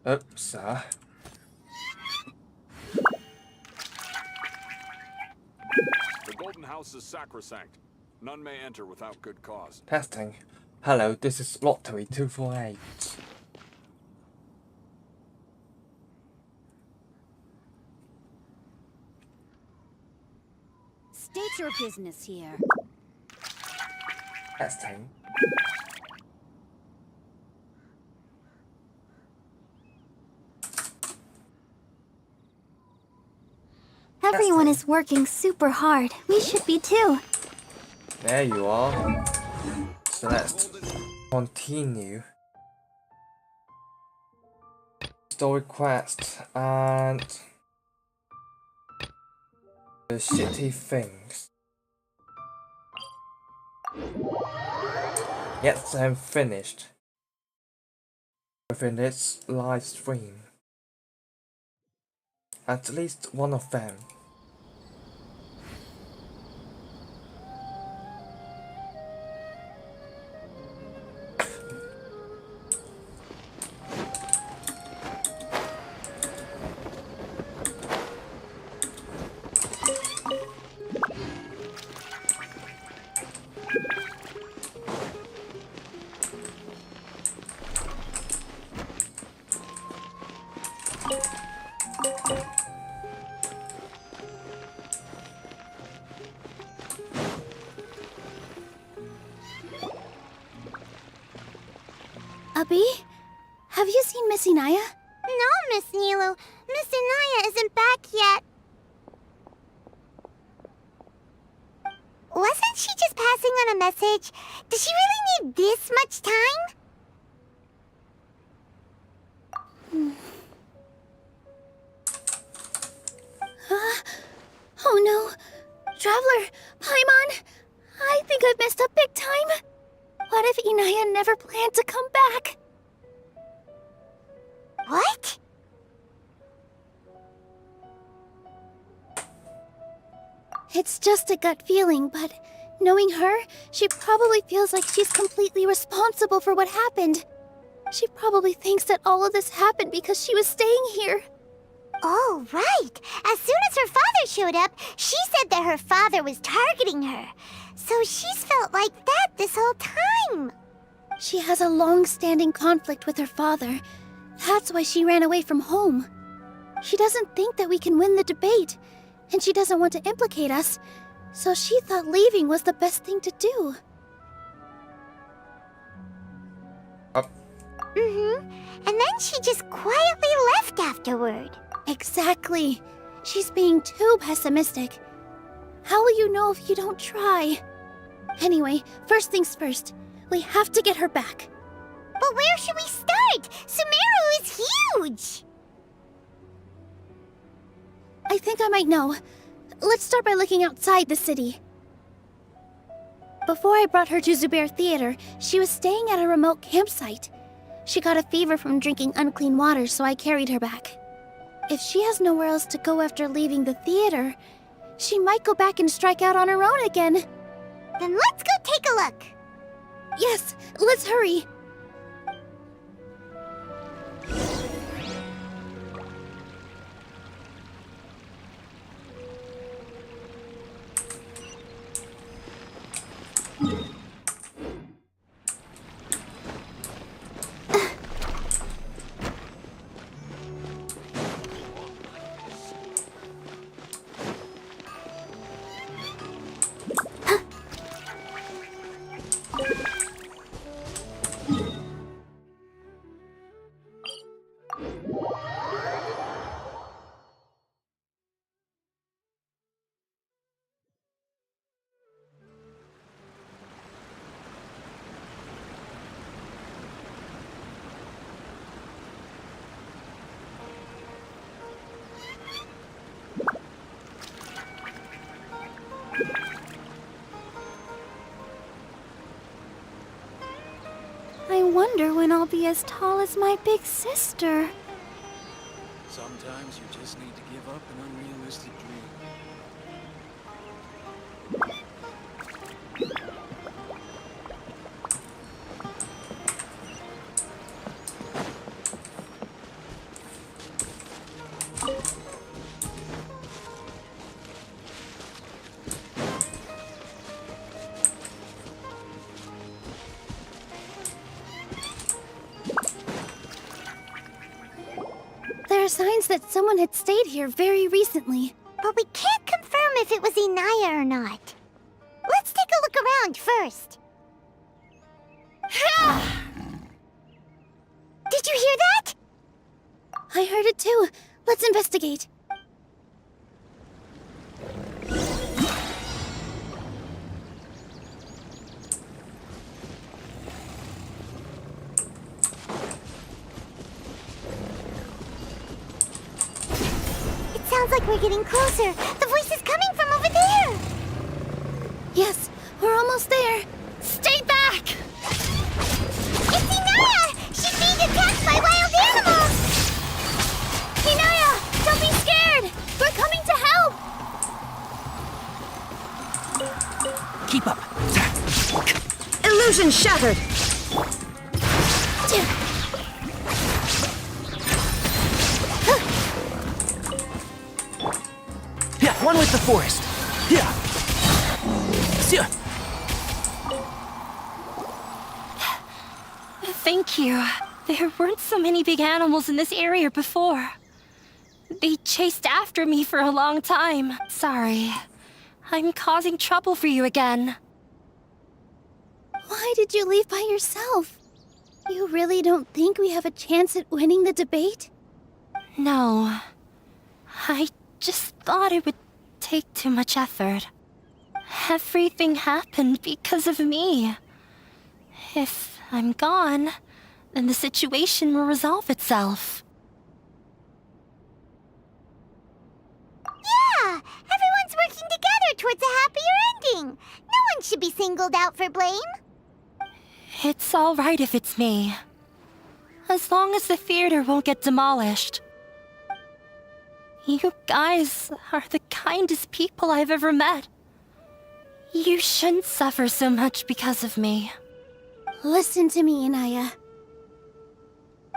Oops, The Golden House is sacrosanct. None may enter without good cause. testing. Hello, this is Lottery 248. State your business here. Testing. Everyone is working super hard. We should be too. There you are. So let's continue. Story quest and the shitty things. Yes, I'm finished within this live stream. At least one of them. Abby? Have you seen Miss Inaya? No, Miss Nilo. Miss Inaya isn't back yet. Wasn't she just passing on a message? Does she really need this much time? Oh no. Traveler, Paimon, I think I've messed up big time. What if Inaya never planned to come back? What? It's just a gut feeling, but knowing her, she probably feels like she's completely responsible for what happened. She probably thinks that all of this happened because she was staying here. Oh, right. As soon as her father showed up, she said that her father was targeting her. So she's felt like that this whole time. She has a long-standing conflict with her father. That's why she ran away from home. She doesn't think that we can win the debate, and she doesn't want to implicate us, so she thought leaving was the best thing to do. And then she just quietly left afterward. Exactly. She's being too pessimistic. How will you know if you don't try? Anyway, first things first. We have to get her back. But where should we start? Sumeru is huge! I think I might know. Let's start by looking outside the city. Before I brought her to Zubair Theater, she was staying at a remote campsite. She got a fever from drinking unclean water, so I carried her back. If she has nowhere else to go after leaving the theater, she might go back and strike out on her own again. Then let's go take a look. Yes, let's hurry. I wonder when I'll be as tall as my big sister. Sometimes you just need to give up an unrealistic dream. signs that someone had stayed here very recently. But we can't confirm if it was Inaya or not. Let's take a look around first. Did you hear that? I heard it too. Let's investigate. It sounds like we're getting closer. The voice is coming from over there. Yes, we're almost there. Stay back! It's Inaya! She's being attacked by wild animals! Inaya, don't be scared! We're coming to help! Keep up. Illusion shattered! Yeah, one with the forest. Yeah. Thank you. There weren't so many big animals in this area before. They chased after me for a long time. Sorry. I'm causing trouble for you again. Why did you leave by yourself? You really don't think we have a chance at winning the debate? No. I just thought it would take too much effort. Everything happened because of me. If I'm gone, then the situation will resolve itself. Yeah! Everyone's working together towards a happier ending. No one should be singled out for blame. It's all right if it's me. As long as the theater won't get demolished. You guys are the kindest people I've ever met. You shouldn't suffer so much because of me. Listen to me, Inaya.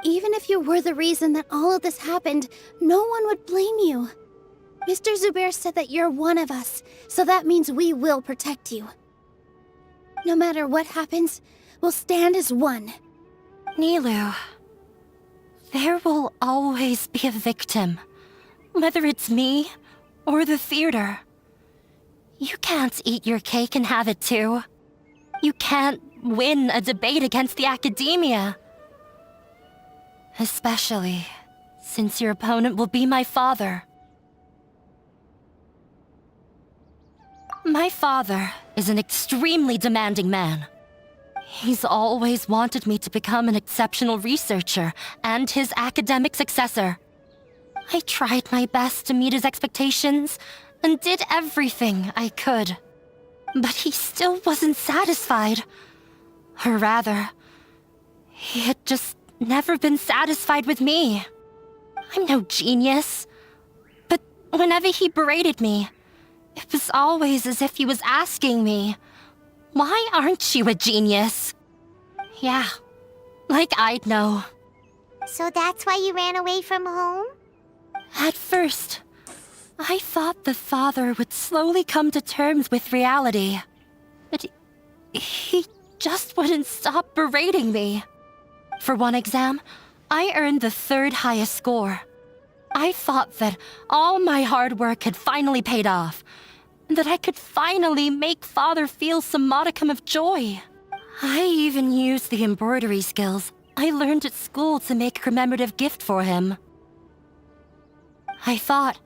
Even if you were the reason that all of this happened, no one would blame you. Mr. Zubair said that you're one of us, so that means we will protect you. No matter what happens, we'll stand as one. Nilu, there will always be a victim, whether it's me or the theater. You can't eat your cake and have it too. You can't win a debate against the academia. Especially since your opponent will be my father. My father is an extremely demanding man. He's always wanted me to become an exceptional researcher and his academic successor. I tried my best to meet his expectations and did everything I could. But he still wasn't satisfied. Or rather, he had just never been satisfied with me. I'm no genius. But whenever he berated me, it was always as if he was asking me, "Why aren't you a genius?" Yeah, like I'd know. So that's why you ran away from home? At first, I thought the father would slowly come to terms with reality. But he just wouldn't stop berating me. For one exam, I earned the 3rd highest score. I thought that all my hard work had finally paid off, and that I could finally make father feel some modicum of joy. I even used the embroidery skills I learned at school to make a commemorative gift for him. I thought,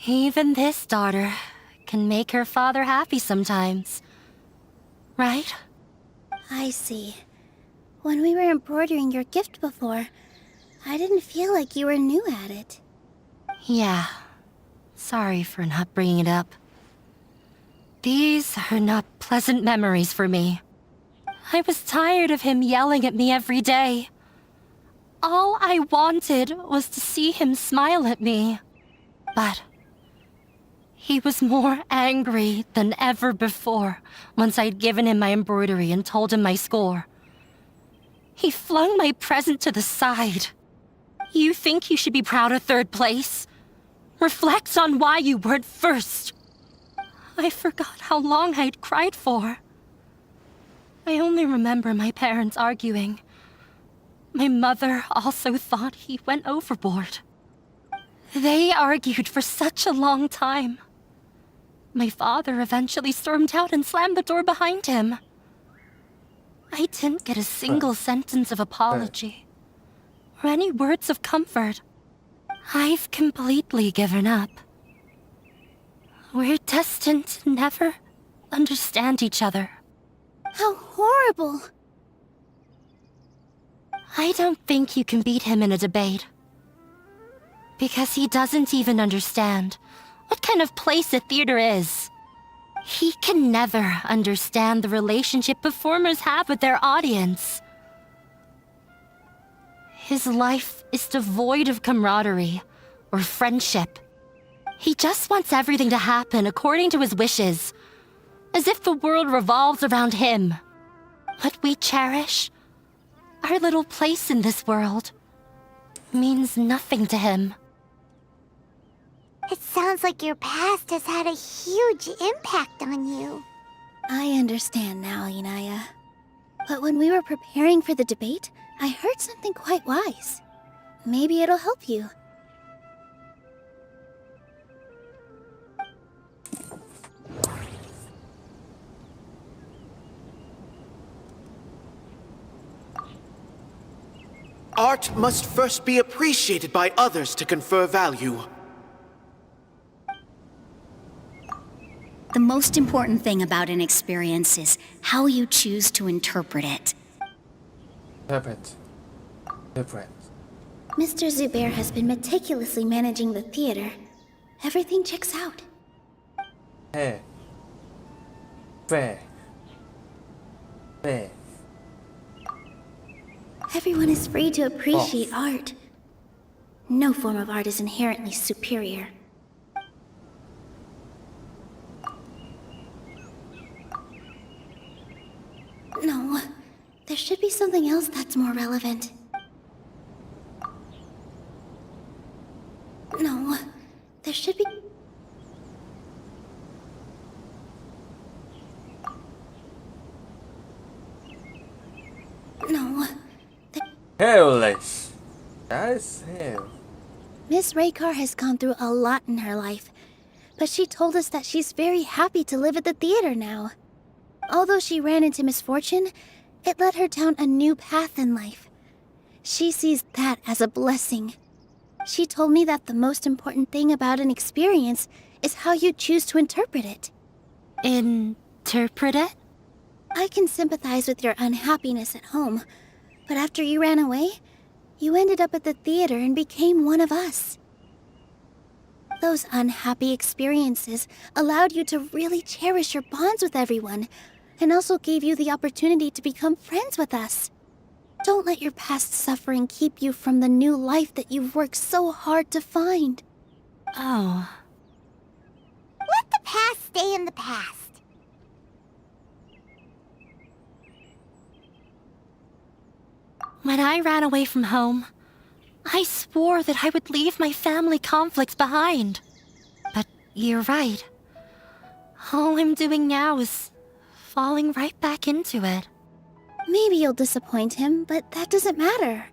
even this daughter can make her father happy sometimes. Right? I see. When we were embroidering your gift before, I didn't feel like you were new at it. Yeah. Sorry for not bringing it up. These are not pleasant memories for me. I was tired of him yelling at me every day. All I wanted was to see him smile at me. But he was more angry than ever before once I'd given him my embroidery and told him my score. He flung my present to the side. You think you should be proud of 3rd place? Reflect on why you weren't first. I forgot how long I'd cried for. I only remember my parents arguing. My mother also thought he went overboard. They argued for such a long time. My father eventually stormed out and slammed the door behind him. I didn't get a single sentence of apology or any words of comfort. I've completely given up. We're destined to never understand each other. How horrible! I don't think you can beat him in a debate. Because he doesn't even understand what kind of place a theater is. He can never understand the relationship performers have with their audience. His life is devoid of camaraderie or friendship. He just wants everything to happen according to his wishes, as if the world revolves around him. What we cherish, our little place in this world, means nothing to him. It sounds like your past has had a huge impact on you. I understand now, Inaya. But when we were preparing for the debate, I heard something quite wise. Maybe it'll help you. Art must first be appreciated by others to confer value. The most important thing about an experience is how you choose to interpret it. Interpret. Mr. Zubair has been meticulously managing the theater. Everything checks out. Fair. Fair. Fair. Everyone is free to appreciate art. No form of art is inherently superior. No, there should be something else that's more relevant. No, there should be... No, Hellish. That is hell. Miss Raykar has gone through a lot in her life, but she told us that she's very happy to live at the theater now. Although she ran into misfortune, it led her down a new path in life. She sees that as a blessing. She told me that the most important thing about an experience is how you choose to interpret it. Interpret it? I can sympathize with your unhappiness at home, but after you ran away, you ended up at the theater and became one of us. Those unhappy experiences allowed you to really cherish your bonds with everyone, and also gave you the opportunity to become friends with us. Don't let your past suffering keep you from the new life that you've worked so hard to find. Oh. Let the past stay in the past. When I ran away from home, I swore that I would leave my family conflicts behind. But you're right. All I'm doing now is falling right back into it. Maybe you'll disappoint him, but that doesn't matter.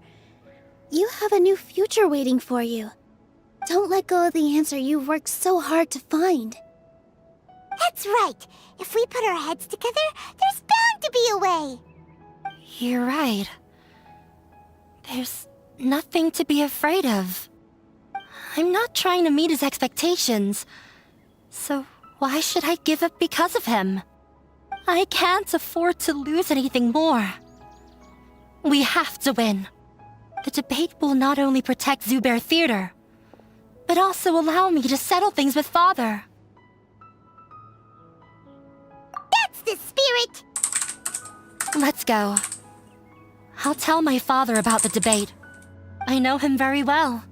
You have a new future waiting for you. Don't let go of the answer you've worked so hard to find. That's right. If we put our heads together, there's bound to be a way. You're right. There's nothing to be afraid of. I'm not trying to meet his expectations, so why should I give up because of him? I can't afford to lose anything more. We have to win. The debate will not only protect Zubair Theater, but also allow me to settle things with Father. That's the spirit! Let's go. I'll tell my father about the debate. I know him very well.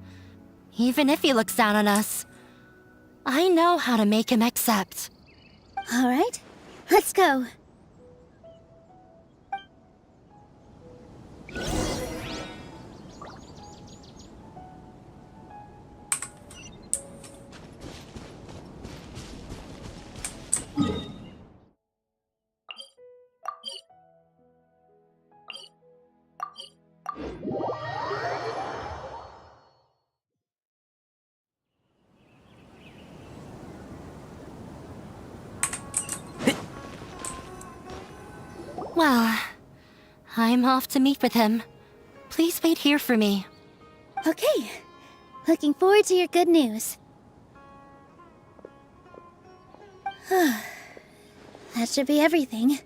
Even if he looks down on us, I know how to make him accept. All right, let's go. Well, I'm off to meet with him. Please wait here for me. Okay. Looking forward to your good news. That should be everything.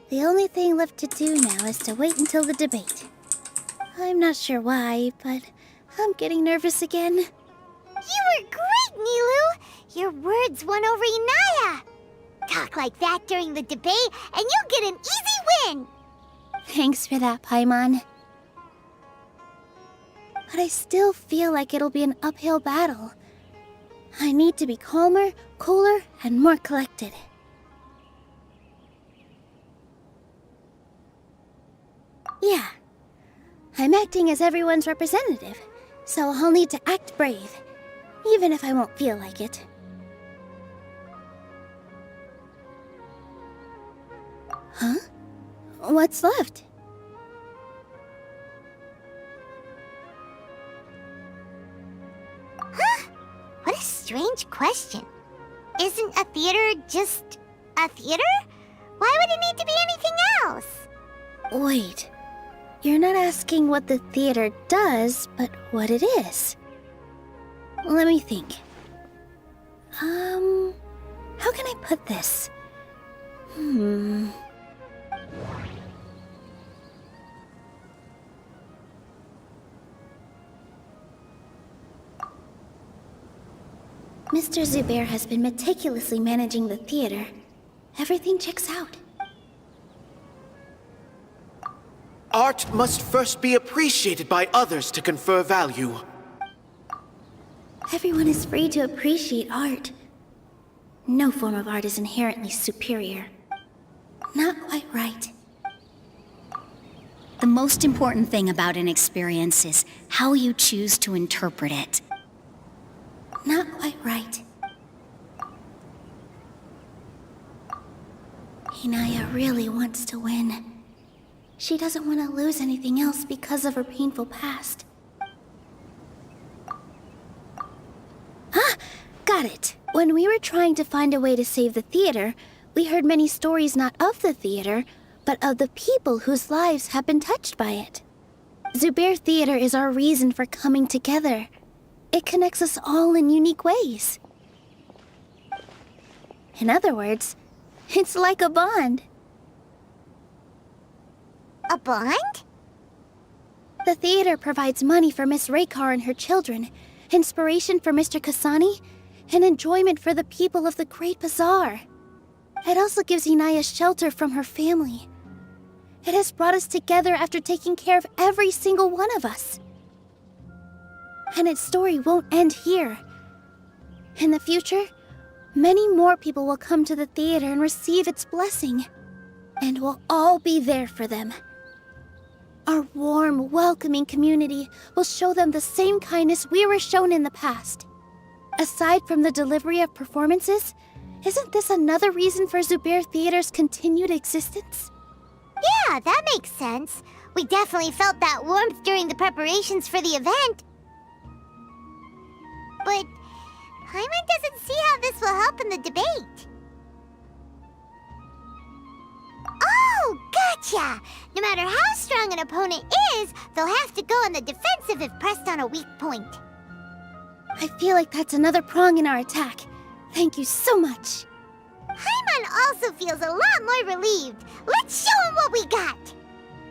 The only thing left to do now is to wait until the debate. I'm not sure why, but I'm getting nervous again. You were great, Nilu! Your words won over Inaya! Talk like that during the debate, and you'll get an easy win! Thanks for that, Paimon. But I still feel like it'll be an uphill battle. I need to be calmer, cooler, and more collected. Yeah. I'm acting as everyone's representative, so I'll need to act brave, even if I won't feel like it. Huh? What's left? Huh? What a strange question. Isn't a theater just a theater? Why would it need to be anything else? Wait. You're not asking what the theater does, but what it is. Let me think. How can I put this? Mr. Zubair has been meticulously managing the theater. Everything checks out. Art must first be appreciated by others to confer value. Everyone is free to appreciate art. No form of art is inherently superior. Not quite right. The most important thing about an experience is how you choose to interpret it. Not quite right. Inaya really wants to win. She doesn't want to lose anything else because of her painful past. Ah! Got it! When we were trying to find a way to save the theater, we heard many stories not of the theater, but of the people whose lives have been touched by it. Zubair Theater is our reason for coming together. It connects us all in unique ways. In other words, it's like a bond. A bond? The theater provides money for Miss Raykar and her children, inspiration for Mr. Kasani, and enjoyment for the people of the Great Bazaar. It also gives Inaya shelter from her family. It has brought us together after taking care of every single one of us. And its story won't end here. In the future, many more people will come to the theater and receive its blessing. And we'll all be there for them. Our warm, welcoming community will show them the same kindness we were shown in the past. Aside from the delivery of performances, isn't this another reason for Zubair Theater's continued existence? Yeah, that makes sense. We definitely felt that warmth during the preparations for the event. But Paimon doesn't see how this will help in the debate. Oh, gotcha! No matter how strong an opponent is, they'll have to go on the defensive if pressed on a weak point. I feel like that's another prong in our attack. Thank you so much. Paimon also feels a lot more relieved. Let's show him what we got!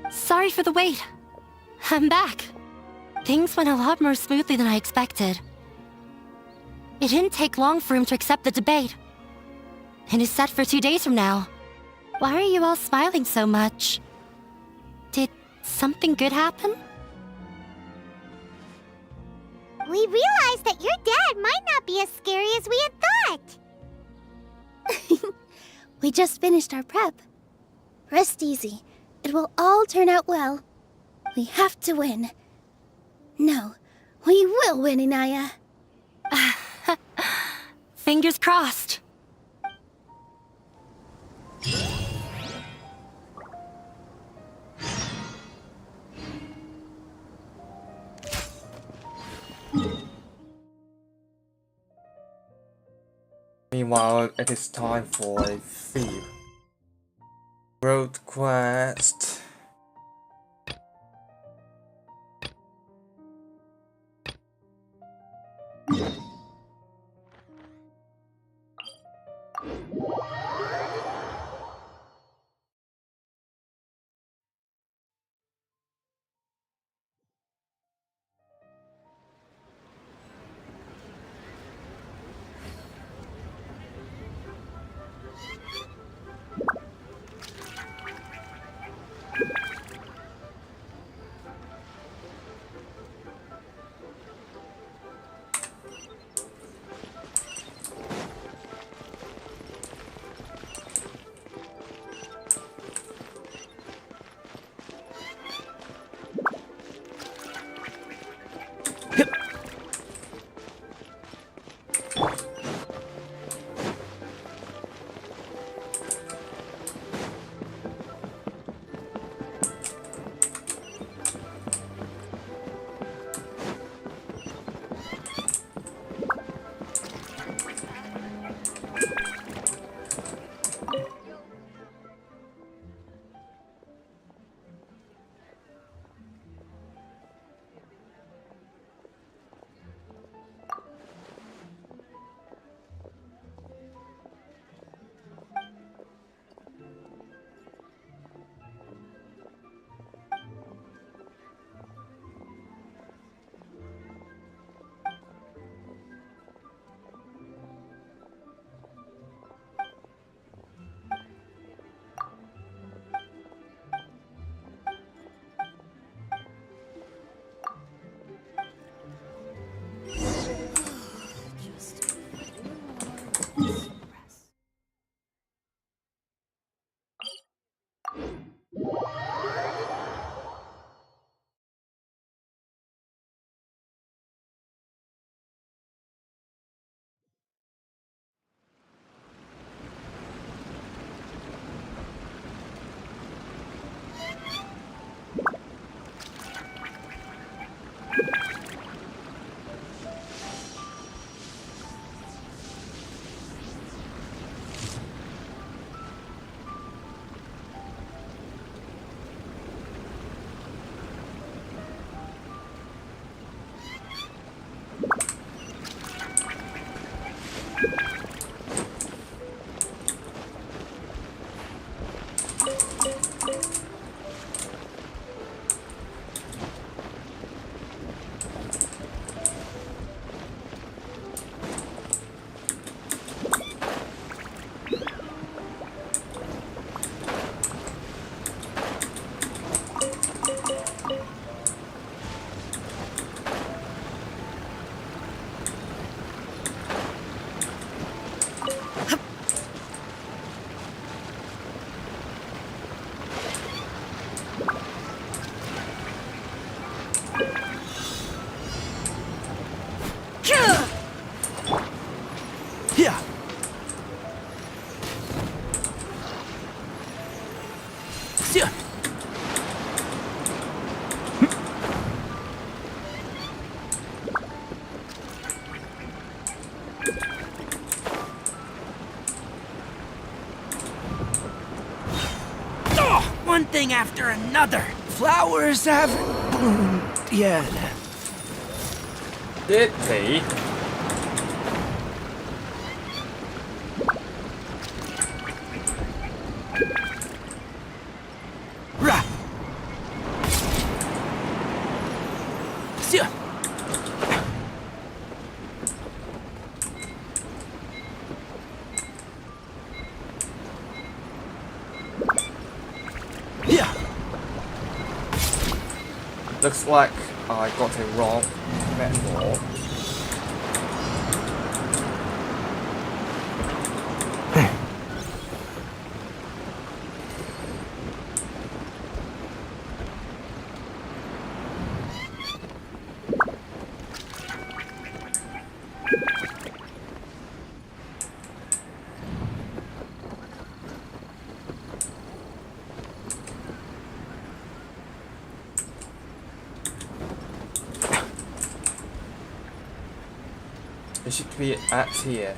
Sorry for the wait. I'm back. Things went a lot more smoothly than I expected. It didn't take long for him to accept the debate. It is set for 2 days from now. Why are you all smiling so much? Did something good happen? We realized that your dad might not be as scary as we had thought. We just finished our prep. Rest easy. It will all turn out well. We have to win. No, we will win, Inaya. Fingers crossed. Meanwhile, it is time for a theme. road quest. One thing after another. Flowers haven't bloomed yet. Did they? Rah. Sia. Yeah. Looks like I got a wrong metaphor. It should be at here.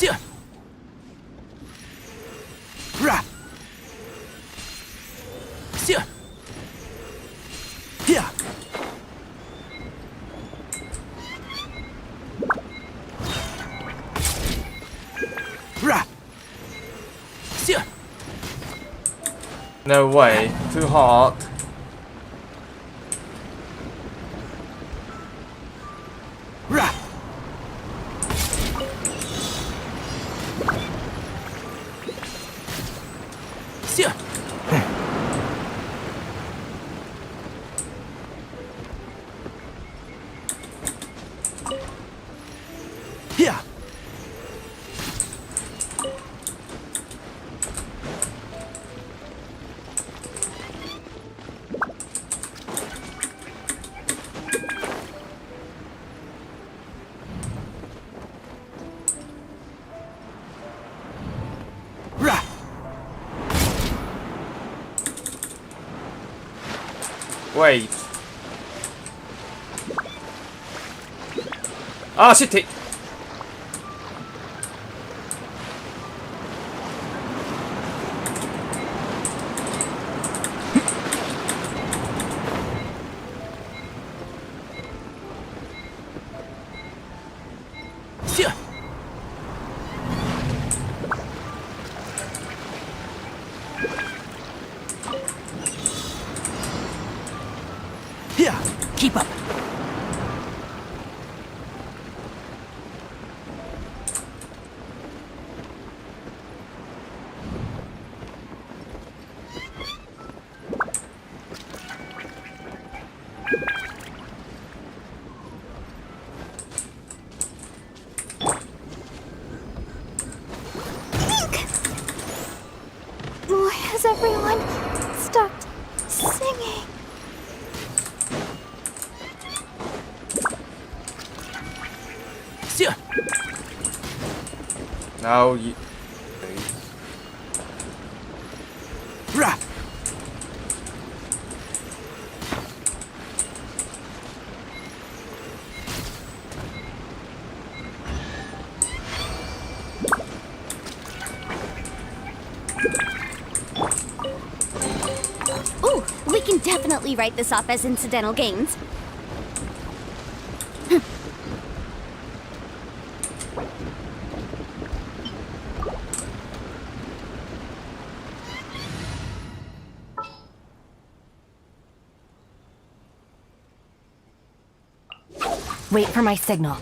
Sia. Ra. Sia. Yeah. Ra. Sia. No way. Too hard. Ra. Sia. Yeah. Ra. Wait. Ah, shit! Sia. Yeah. Keep up. Why has everyone stopped singing? Sia. Now you. Ra. Ooh, we can definitely write this off as incidental gains. Wait for my signal.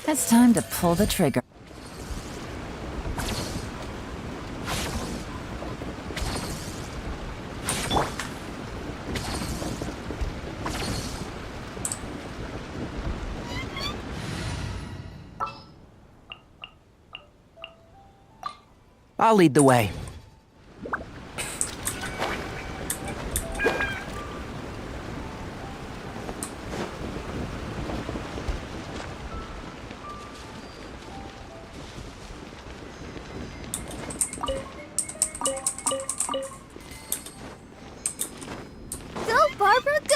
It's time to pull the trigger. I'll lead the way. Go, Barbara, go!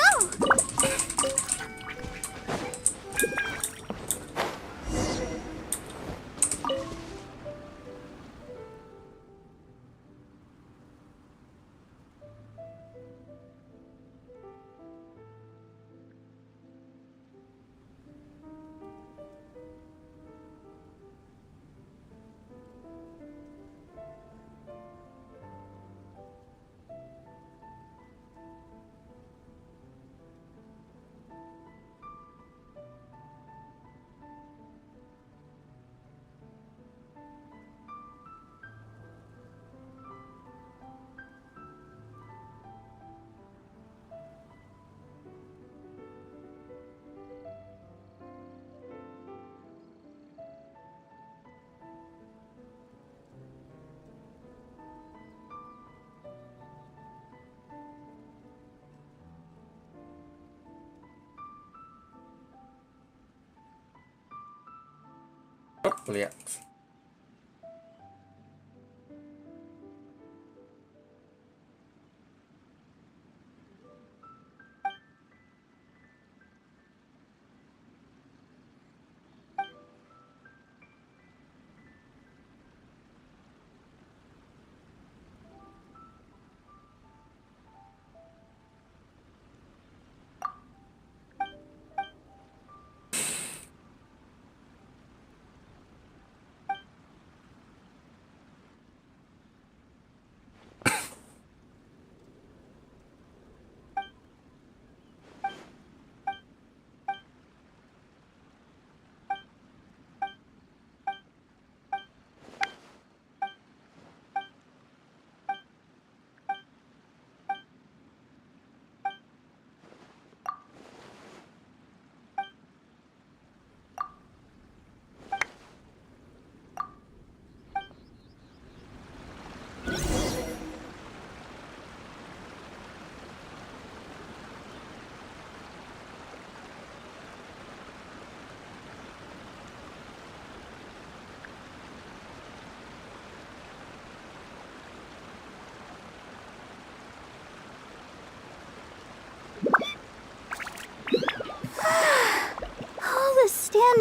Lihat.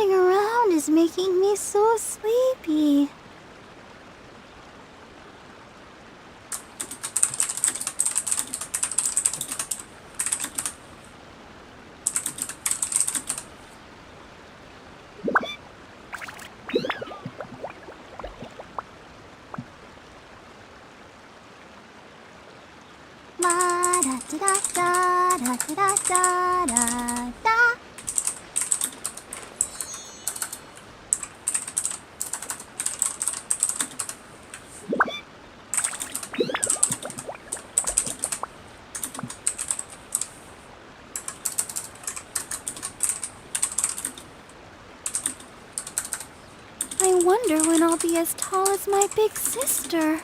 Standing around is making me so sleepy. La da da da da da da da da. I wonder when I'll be as tall as my big sister.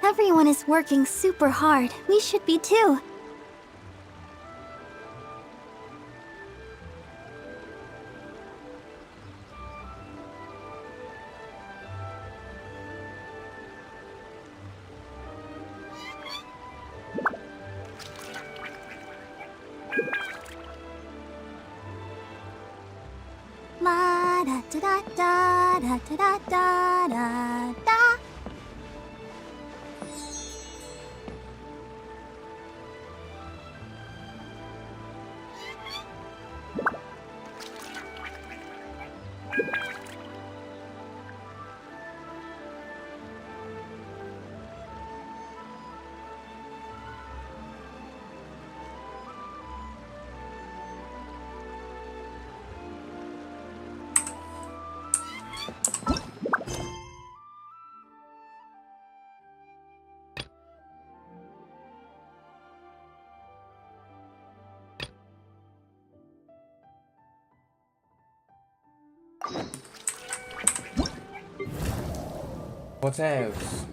Everyone is working super hard. We should be too. La da da da da da da da da. What else?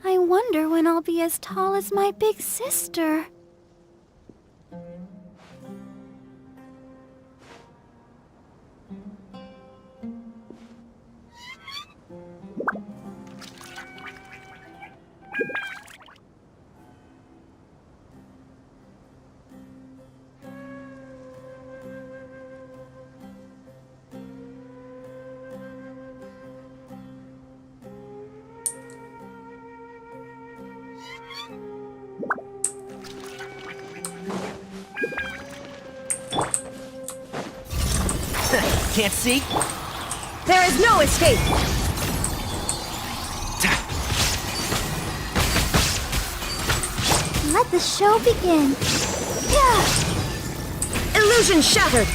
I wonder when I'll be as tall as my big sister. Can't see? There is no escape! Let the show begin. Yeah! Illusion shattered!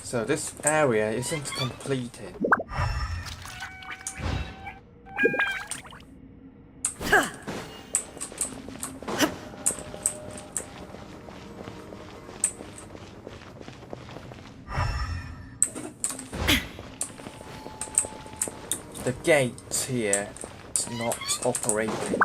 So this area isn't completed. The gate here is not operating.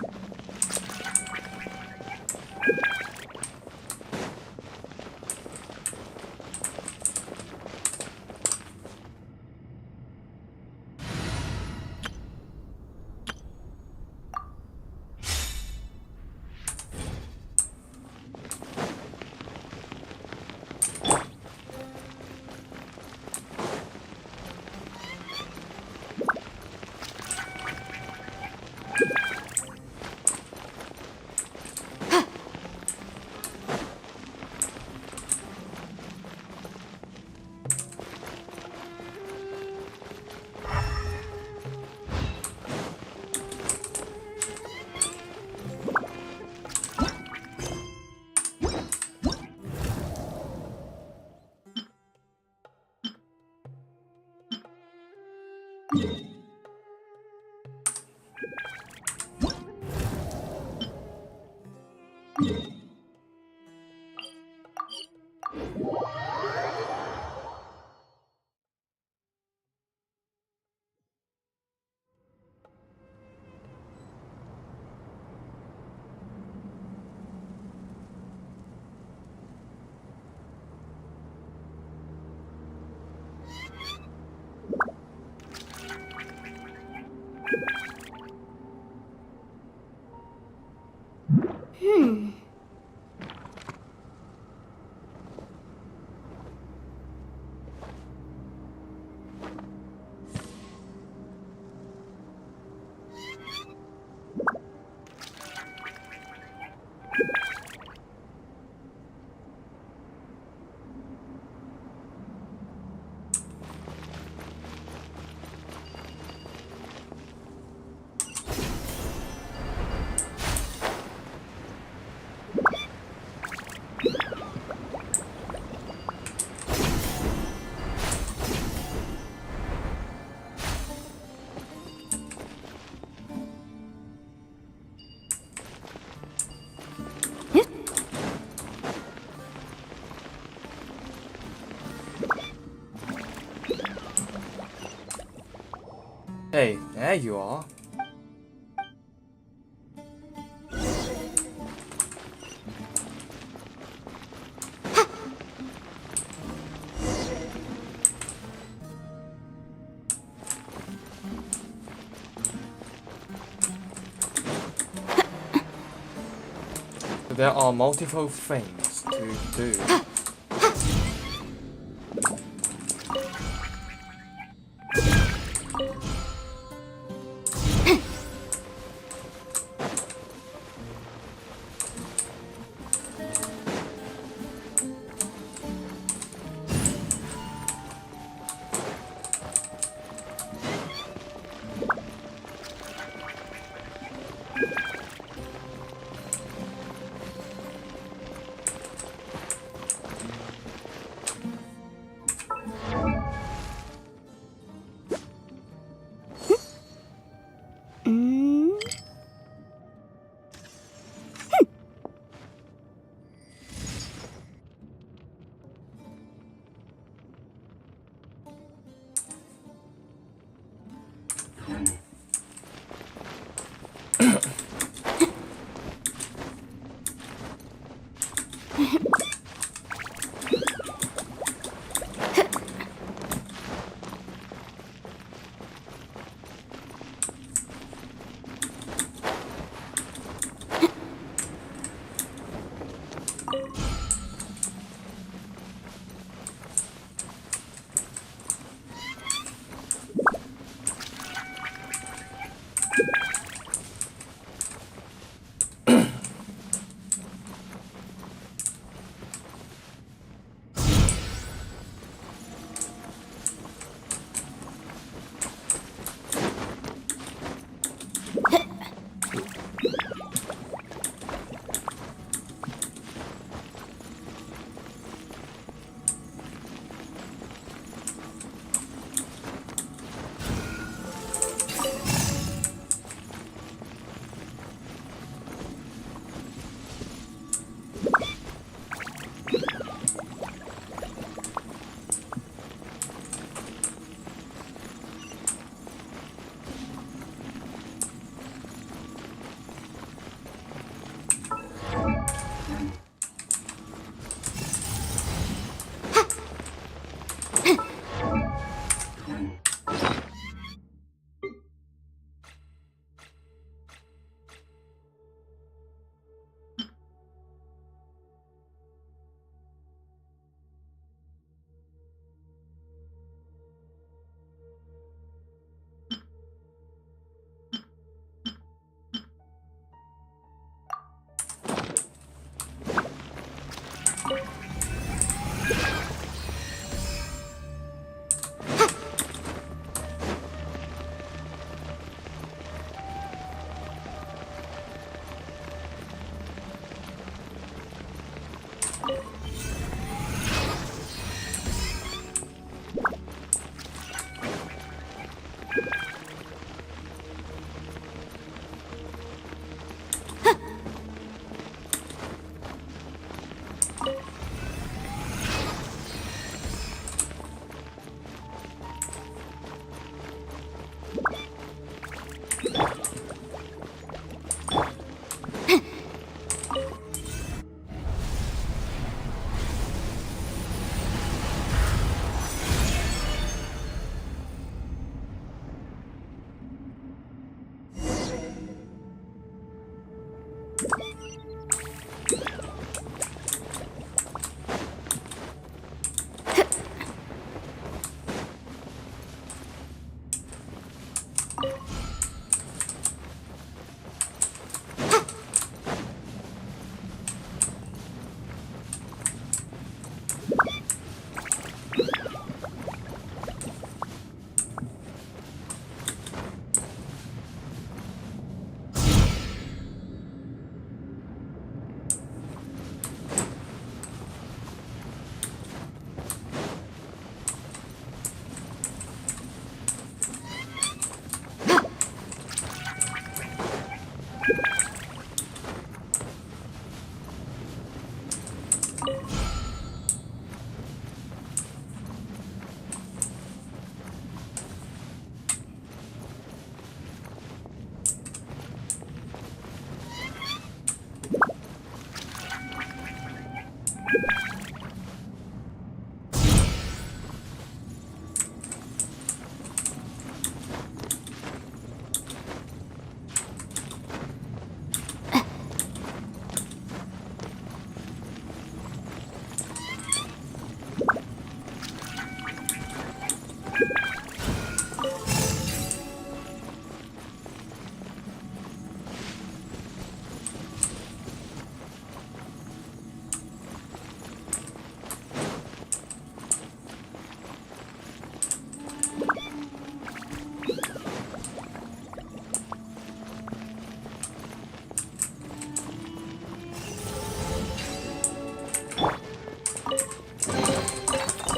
Hey, there you are. There are multiple things to do.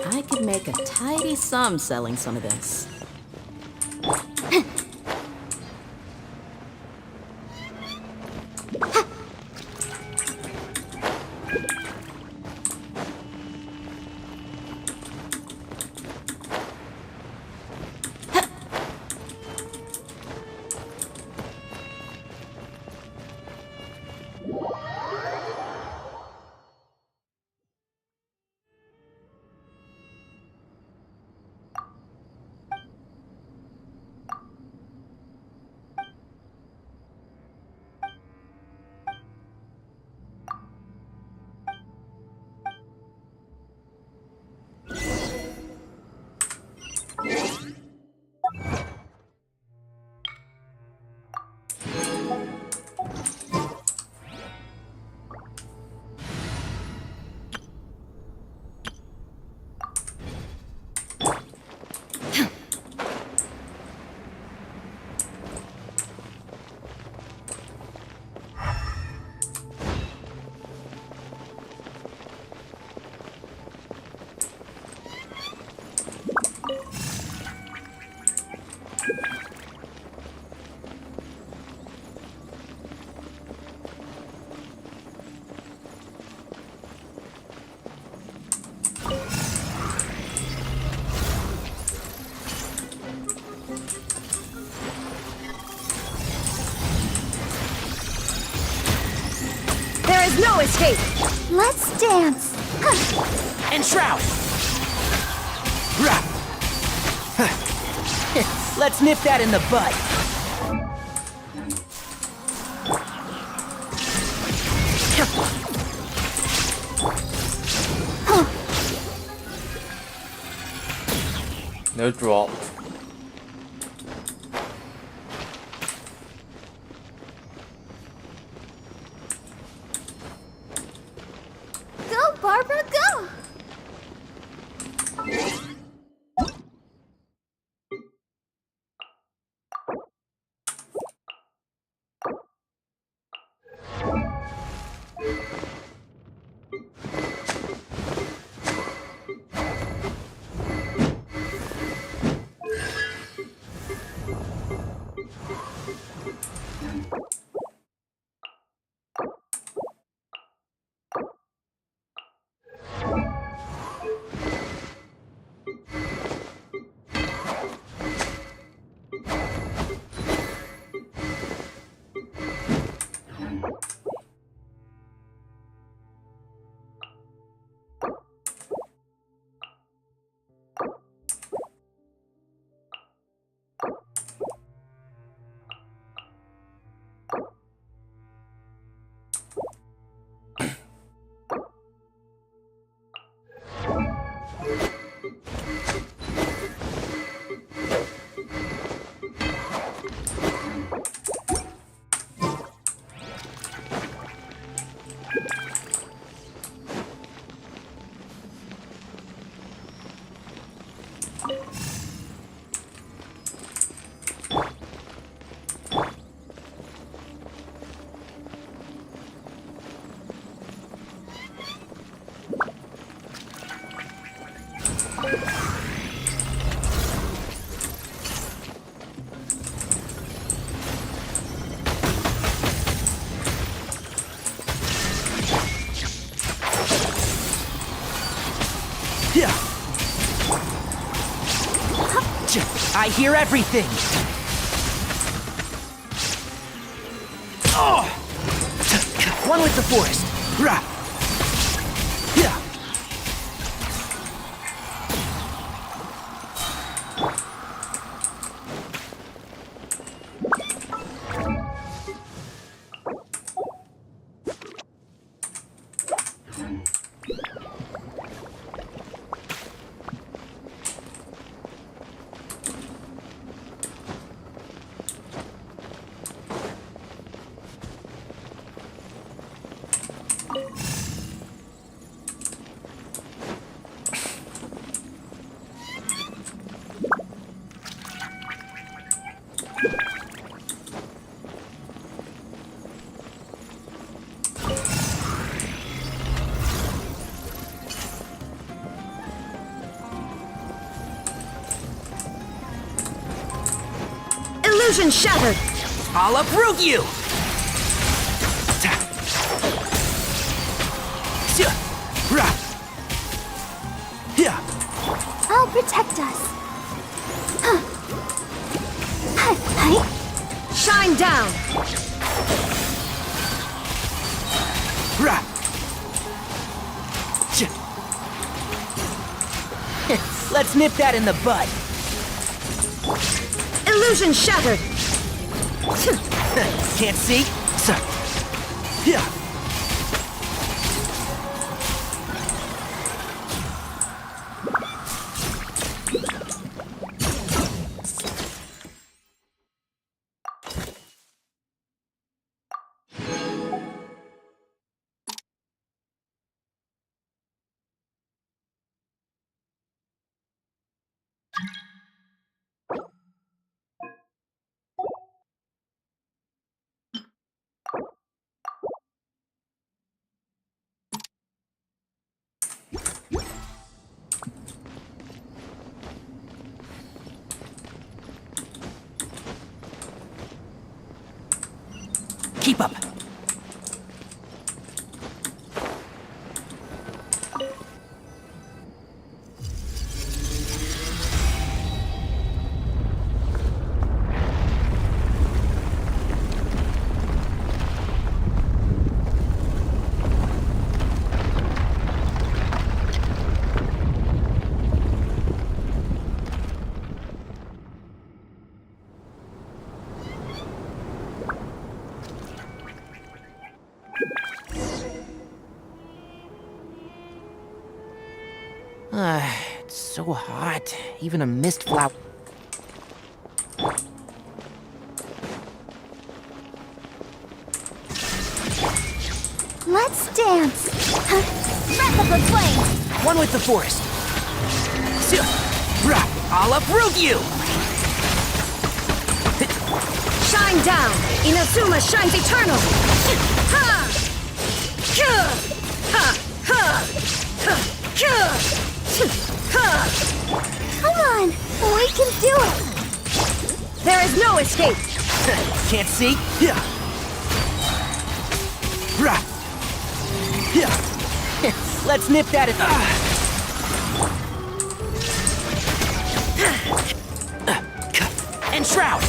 I could make a tidy sum selling some of this. No escape! Let's dance! Enshroud! Let's nip that in the bud. No drop. Yeah. I hear everything. Oh. One with the forest. Rah. Yeah. Illusion shattered! I'll uproot you! I'll protect us. Shine down! Let's nip that in the bud. Illusion shattered! Can't see? Yeah. Keep up. It's so hot. Even a mist flower. Let's dance. Breath of the flame. One with the forest. I'll uproot you! Shine down! Inazuma shines eternal! Ha! Come on, we can do it. There is no escape! Can't see? Let's nip that at and shroud!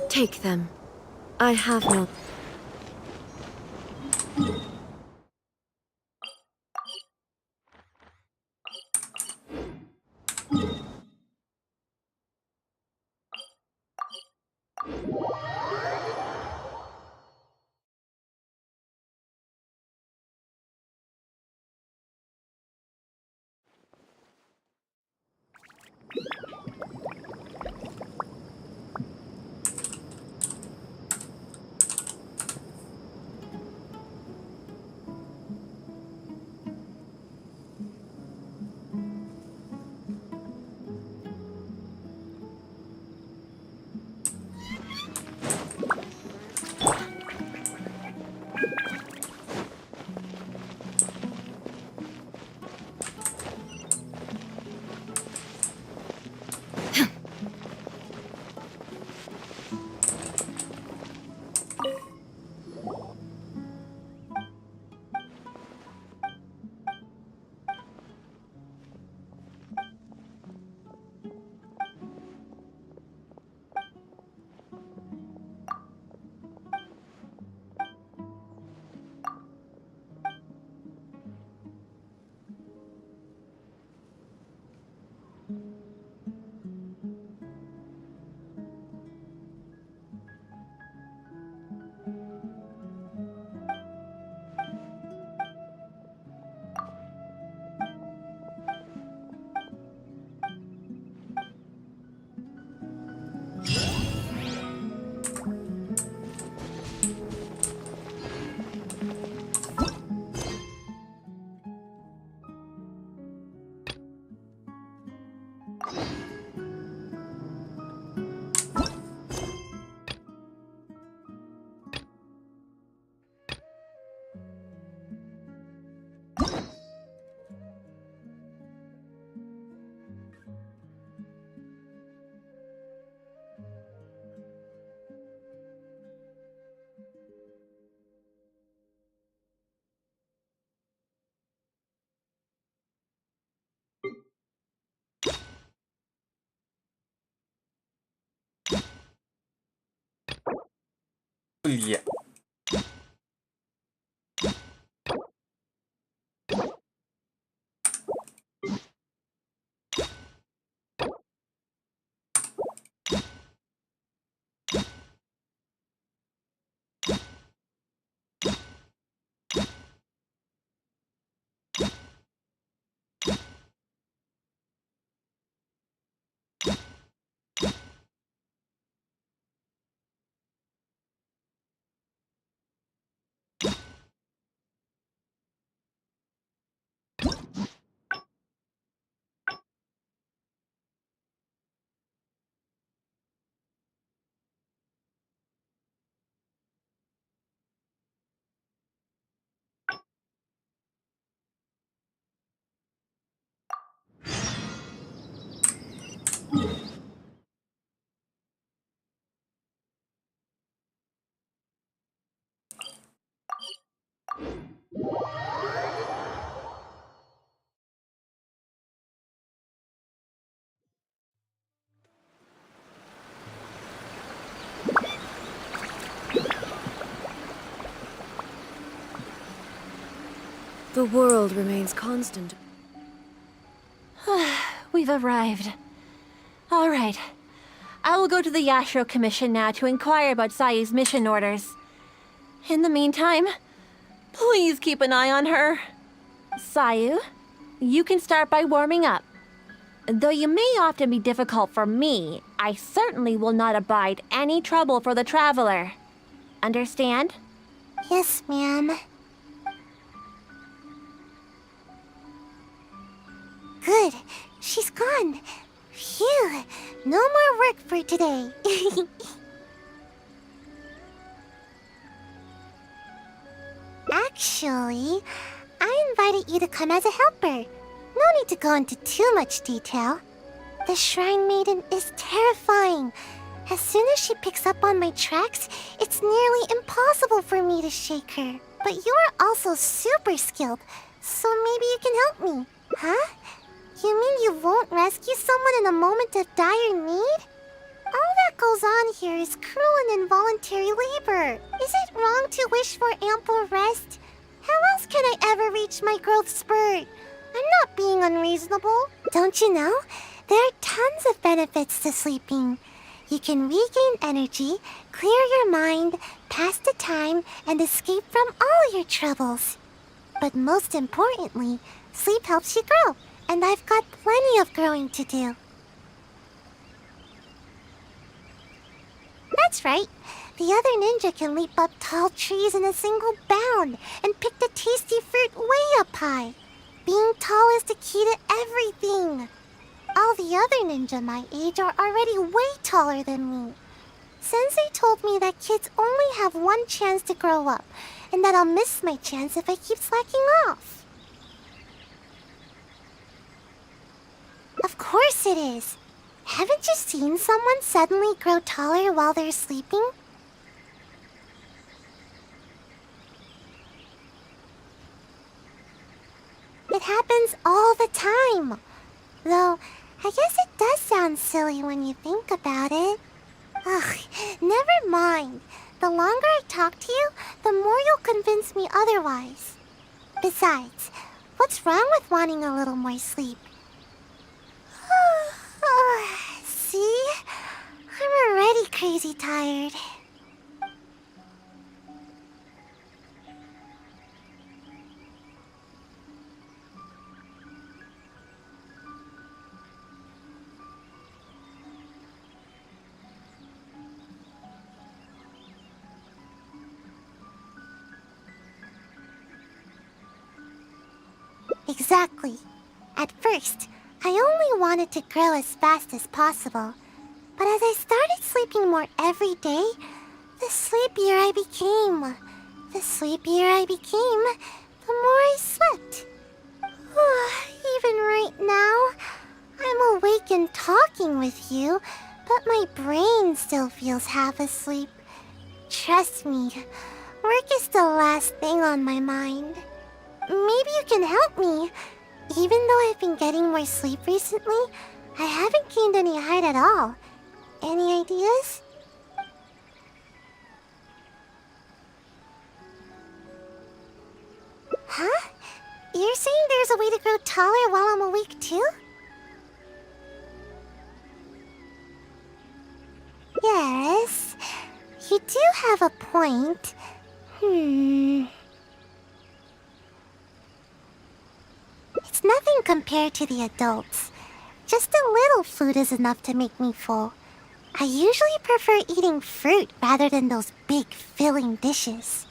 Take them. I have no... Yeah. The world remains constant. We've arrived. All right. I will go to the Yashiro Commission now to inquire about Sayu's mission orders. In the meantime, please keep an eye on her. Sayu, you can start by warming up. Though you may often be difficult for me, I certainly will not abide any trouble for the traveler. Understand? Yes, ma'am. Good. She's gone. Phew. No more work for today. Actually, I invited you to come as a helper. No need to go into too much detail. The Shrine Maiden is terrifying. As soon as she picks up on my tracks, it's nearly impossible for me to shake her. But you are also super skilled, so maybe you can help me. Huh? You mean you won't rescue someone in a moment of dire need? All that goes on here is cruel and involuntary labor. Is it wrong to wish for ample rest? How else can I ever reach my growth spurt? I'm not being unreasonable. Don't you know? There are tons of benefits to sleeping. You can regain energy, clear your mind, pass the time, and escape from all your troubles. But most importantly, sleep helps you grow. And I've got plenty of growing to do. That's right. The other ninja can leap up tall trees in a single bound and pick the tasty fruit way up high. Being tall is the key to everything. All the other ninja my age are already way taller than me. Sensei told me that kids only have one chance to grow up, and that I'll miss my chance if I keep slacking off. Of course it is. Haven't you seen someone suddenly grow taller while they're sleeping? It happens all the time. Though, I guess it does sound silly when you think about it. Ugh, never mind. The longer I talk to you, the more you'll convince me otherwise. Besides, what's wrong with wanting a little more sleep? See? I'm already crazy tired. Exactly. At first, I only wanted to grow as fast as possible. But as I started sleeping more every day, the sleepier I became. The sleepier I became, the more I slept. Even right now, I'm awake and talking with you, but my brain still feels half asleep. Trust me, work is the last thing on my mind. Maybe you can help me. Even though I've been getting more sleep recently, I haven't gained any height at all. Any ideas? a way to grow taller while I'm awake too? Yes, you do have a point. It's nothing compared to the adults. Just a little food is enough to make me full. I usually prefer eating fruit rather than those big filling dishes.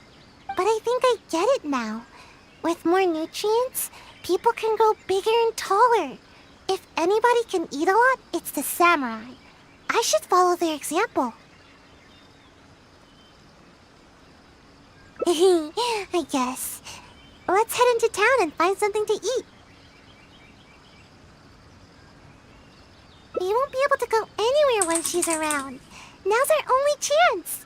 But I think I get it now. With more nutrients, people can grow bigger and taller. If anybody can eat a lot, it's the samurai. I should follow their example. I guess. Let's head into town and find something to eat. We won't be able to go anywhere when she's around. Now's our only chance.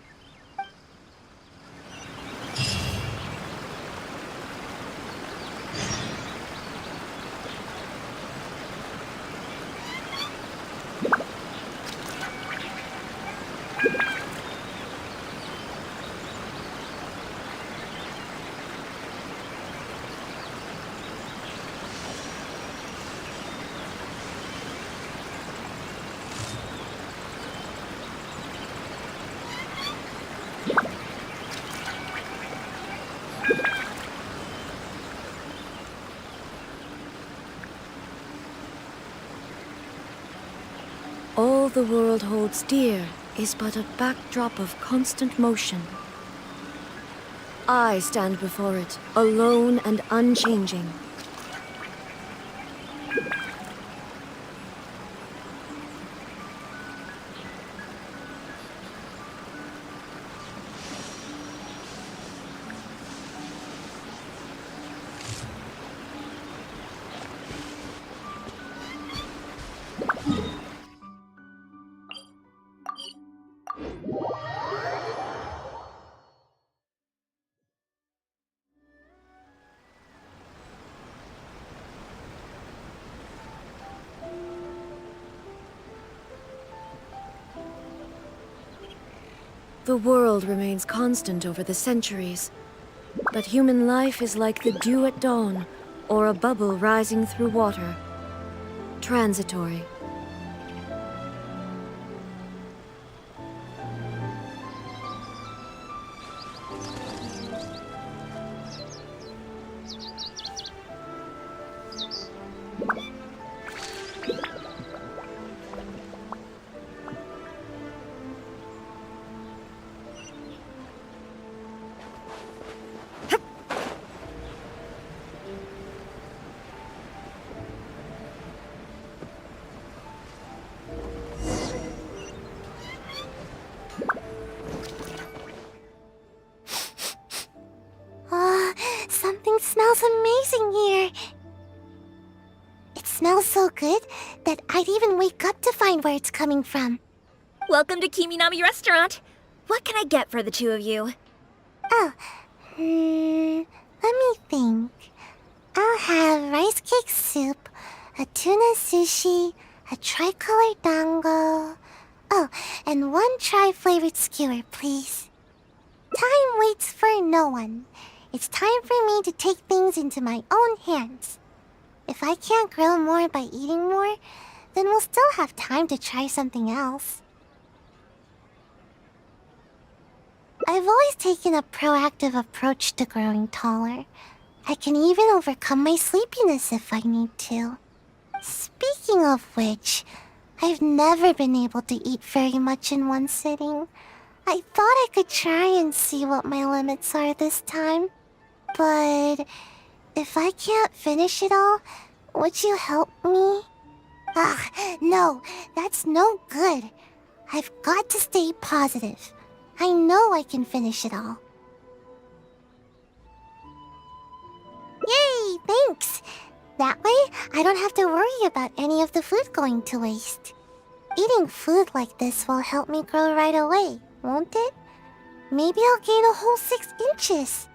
All the world holds dear is but a backdrop of constant motion. I stand before it, alone and unchanging. The world remains constant over the centuries, but human life is like the dew at dawn, or a bubble rising through water. Transitory. Something smells amazing here. It smells so good that I'd even wake up to find where it's coming from. Welcome to Kiminami Restaurant. What can I get for the two of you? Oh, let me think. I'll have rice cake soup, a tuna sushi, a tricolor dango. Oh, and one tri-flavored skewer, please. Time waits for no one. It's time for me to take things into my own hands. If I can't grow more by eating more, then we'll still have time to try something else. I've always taken a proactive approach to growing taller. I can even overcome my sleepiness if I need to. Speaking of which, I've never been able to eat very much in one sitting. I thought I could try and see what my limits are this time. But if I can't finish it all, would you help me? No, that's no good. I've got to stay positive. I know I can finish it all. Yay, thanks! That way, I don't have to worry about any of the food going to waste. Eating food like this will help me grow right away, won't it? Maybe I'll gain a whole 6 inches.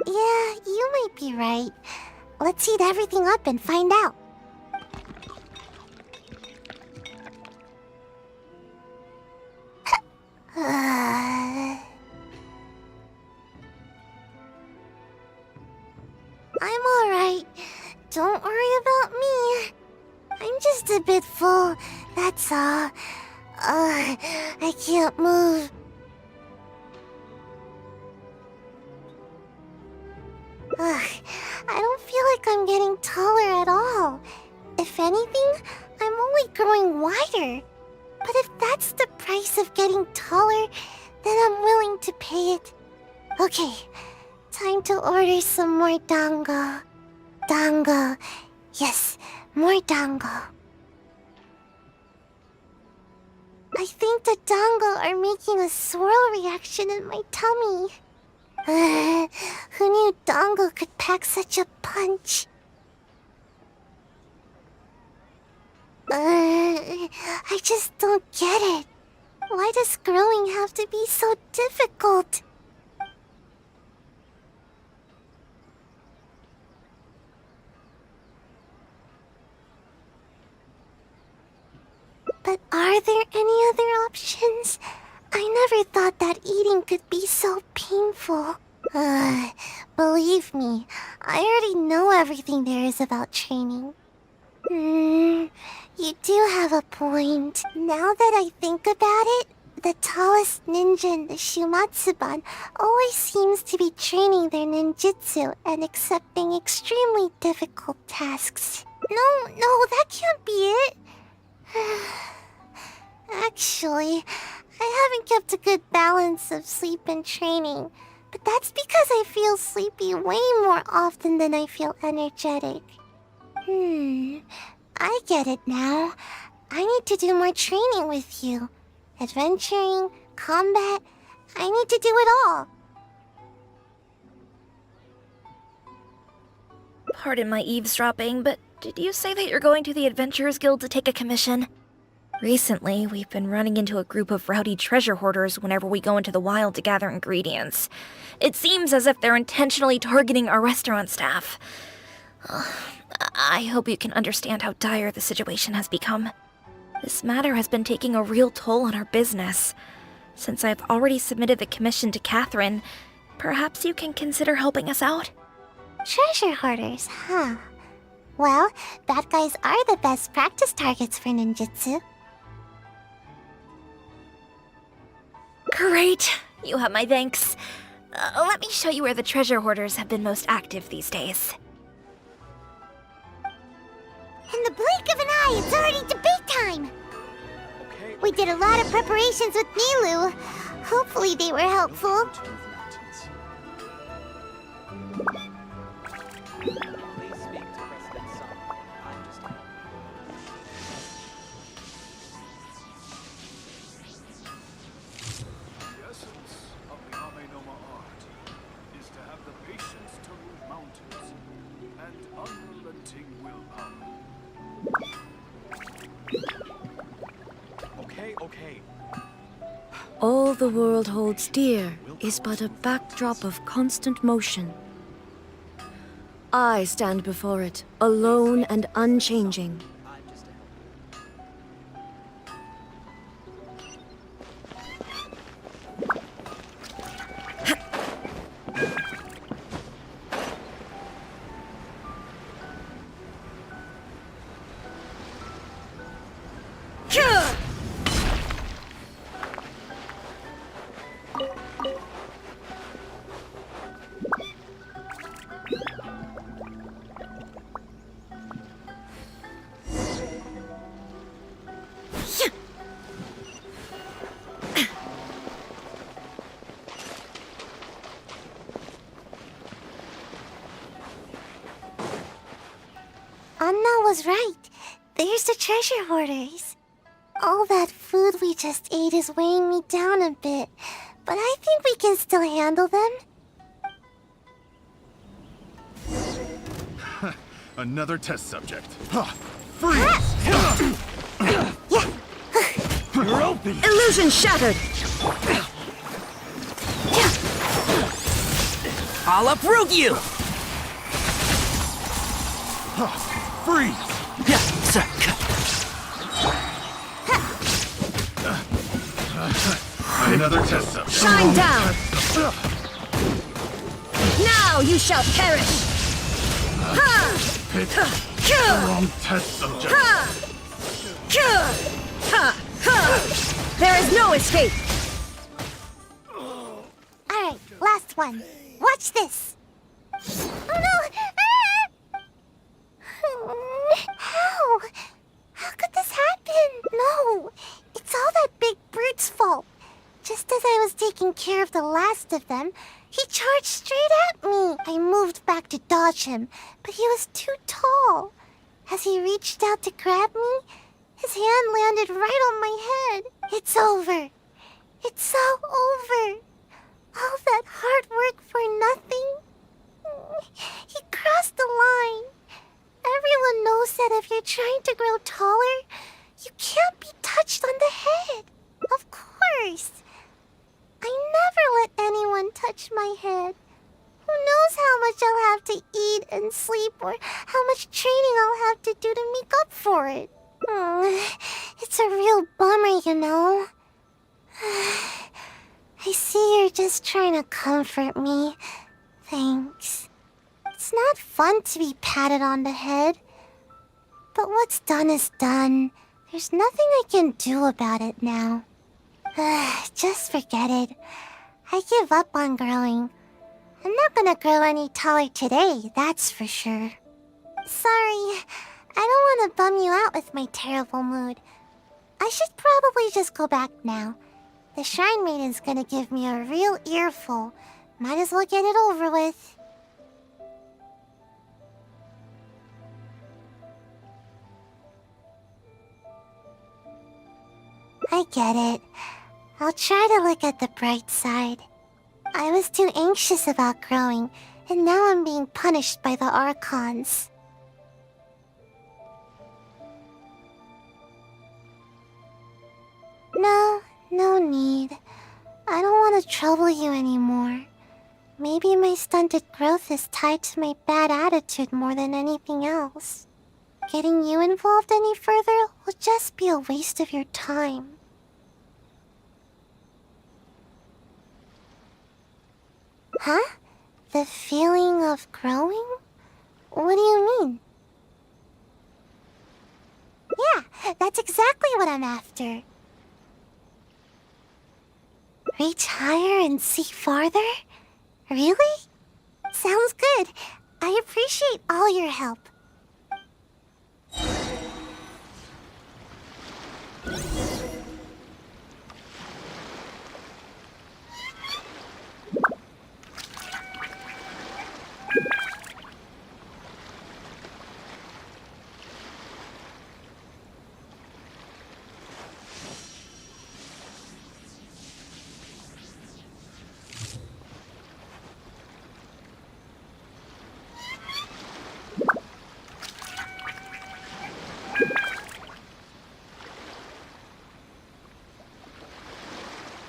Yeah, you might be right. Let's heat everything up and find out. I'm alright. Don't worry about me. I'm just a bit full, that's all. I can't move. I don't feel like I'm getting taller at all. If anything, I'm only growing wider. But if that's the price of getting taller, then I'm willing to pay it. Okay, time to order some more dango. Dango. Yes, more dango. I think the dango are making a swirl reaction in my tummy. Who knew dango could pack such a punch? I just don't get it. Why does growing have to be so difficult? But are there any other options? I never thought that eating could be so painful. Believe me, I already know everything there is about training. You do have a point. Now that I think about it, the tallest ninja in the Shumatsuban always seems to be training their ninjutsu and accepting extremely difficult tasks. No, that can't be it. Actually, I haven't kept a good balance of sleep and training, but that's because I feel sleepy way more often than I feel energetic. I get it now. I need to do more training with you. Adventuring, combat, I need to do it all. Pardon my eavesdropping, but did you say that you're going to the Adventurers Guild to take a commission? Recently, we've been running into a group of rowdy treasure hoarders whenever we go into the wild to gather ingredients. It seems as if they're intentionally targeting our restaurant staff. I hope you can understand how dire the situation has become. This matter has been taking a real toll on our business. Since I've already submitted the commission to Catherine, perhaps you can consider helping us out? Treasure hoarders, huh? Well, bad guys are the best practice targets for ninjutsu. Great! You have my thanks. Let me show you where the treasure hoarders have been most active these days. In the blink of an eye, it's already debate time! We did a lot of preparations with Nilu. Hopefully they were helpful. All the world holds dear is but a backdrop of constant motion. I stand before it, alone and unchanging. Anna was right. There's the treasure hoarders. All that food we just ate is weighing me down a bit, but I think we can still handle them. Another test subject. You're open. Illusion shattered. I'll uproot you. Freeze! Yeah, sir. Another test subject. Shine down. Now you shall perish. wrong test subject. There is no escape! Alright, last one. Watch this. Oh no! How? How could this happen? No, it's all that big brute's fault. Just as I was taking care of the last of them, he charged straight at me. I moved back to dodge him, but he was too tall. As he reached out to grab me, his hand landed right on my head. It's over. It's all over. All that hard work for nothing. He crossed the line. Everyone knows that if you're trying to grow taller, you can't be touched on the head. Of course. I never let anyone touch my head. Who knows how much I'll have to eat and sleep, or how much training I'll have to do to make up for it. It's a real bummer, you know. I see you're just trying to comfort me. Thanks. It's not fun to be patted on the head. But what's done is done. There's nothing I can do about it now. Just forget it. I give up on growing. I'm not gonna grow any taller today, that's for sure. Sorry, I don't want to bum you out with my terrible mood. I should probably just go back now. The Shrine Maiden's gonna give me a real earful. Might as well get it over with. I get it. I'll try to look at the bright side. I was too anxious about growing, and now I'm being punished by the Archons. No need. I don't want to trouble you anymore. Maybe my stunted growth is tied to my bad attitude more than anything else. Getting you involved any further will just be a waste of your time. Huh? The feeling of growing? What do you mean? Yeah, that's exactly what I'm after. Reach higher and see farther? Really? Sounds good. I appreciate all your help.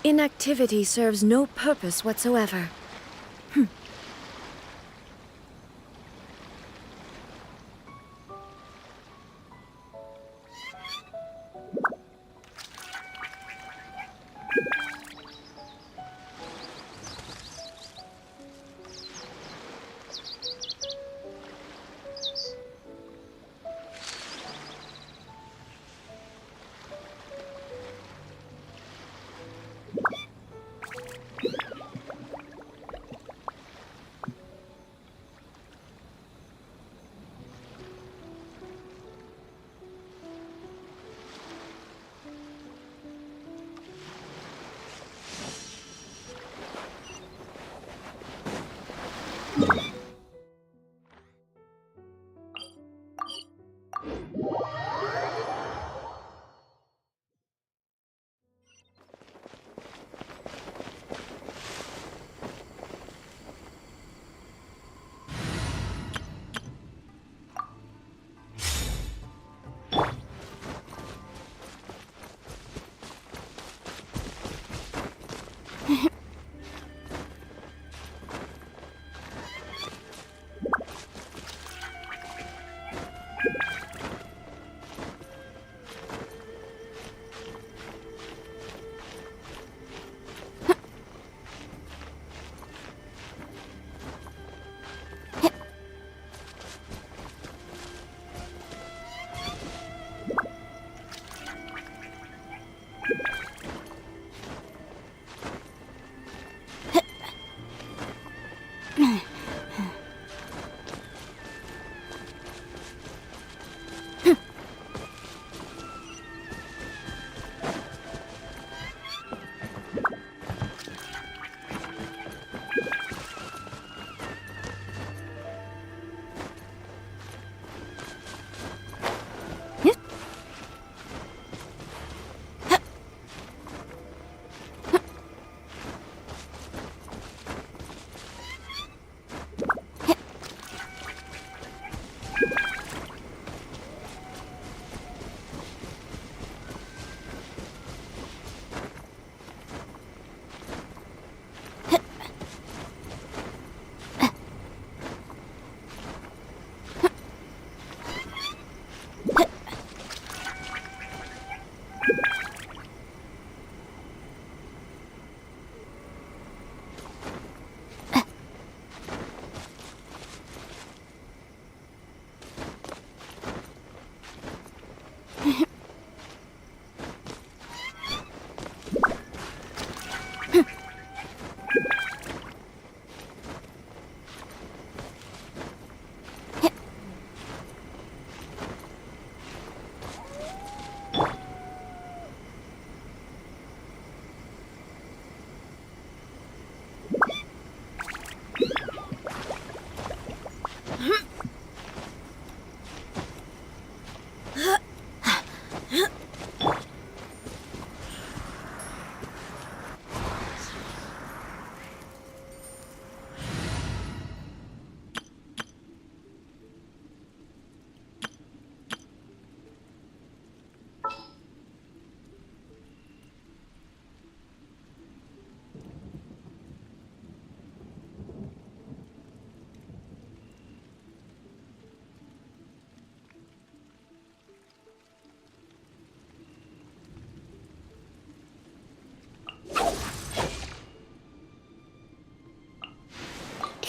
Inactivity serves no purpose whatsoever.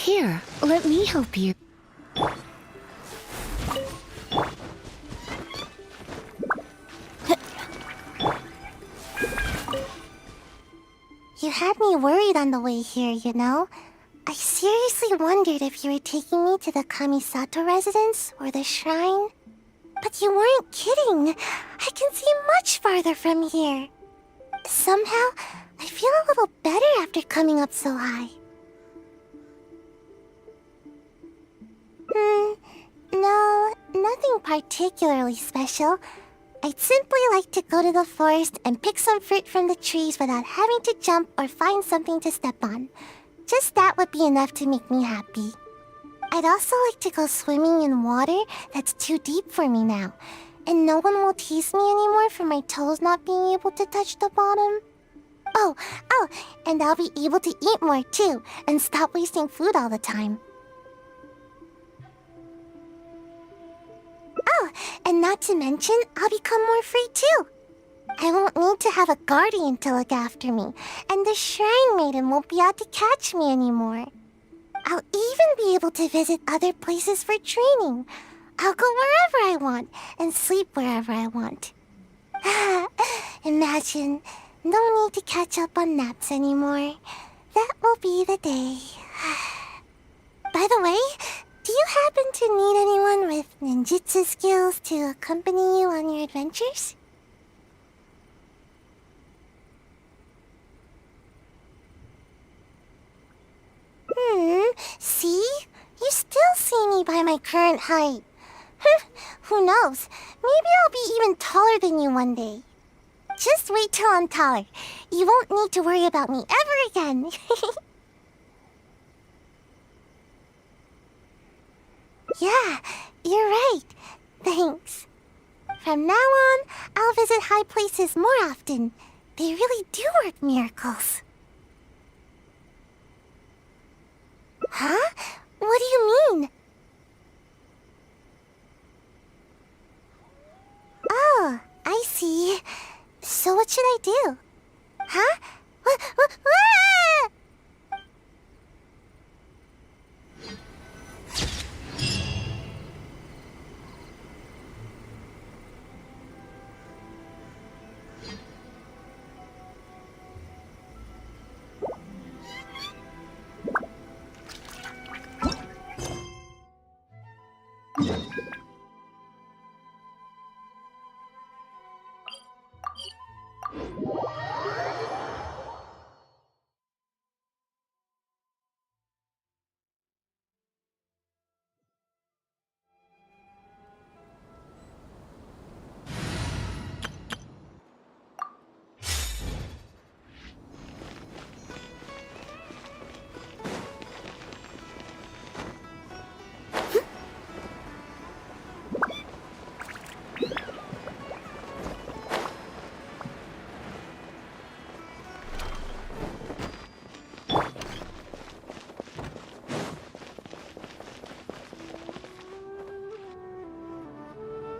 Here, let me help you. You had me worried on the way here, you know? I seriously wondered if you were taking me to the Kamisato residence or the shrine. But you weren't kidding. I can see much farther from here. Somehow, I feel a little better after coming up so high. No, nothing particularly special. I'd simply like to go to the forest and pick some fruit from the trees without having to jump or find something to step on. Just that would be enough to make me happy. I'd also like to go swimming in water that's too deep for me now, and no one will tease me anymore for my toes not being able to touch the bottom. Oh, and I'll be able to eat more too, and stop wasting food all the time. Oh, and not to mention, I'll become more free too. I won't need to have a guardian to look after me, and the Shrine Maiden won't be out to catch me anymore. I'll even be able to visit other places for training. I'll go wherever I want, and sleep wherever I want. Imagine, no need to catch up on naps anymore. That will be the day. By the way, do you happen to need anyone with ninjutsu skills to accompany you on your adventures? See? You still see me by my current height. Who knows? Maybe I'll be even taller than you one day. Just wait till I'm taller. You won't need to worry about me ever again. Yeah, you're right. Thanks. From now on, I'll visit high places more often. They really do work miracles. Huh? What do you mean? Oh, I see. So what should I do? Huh? Ah!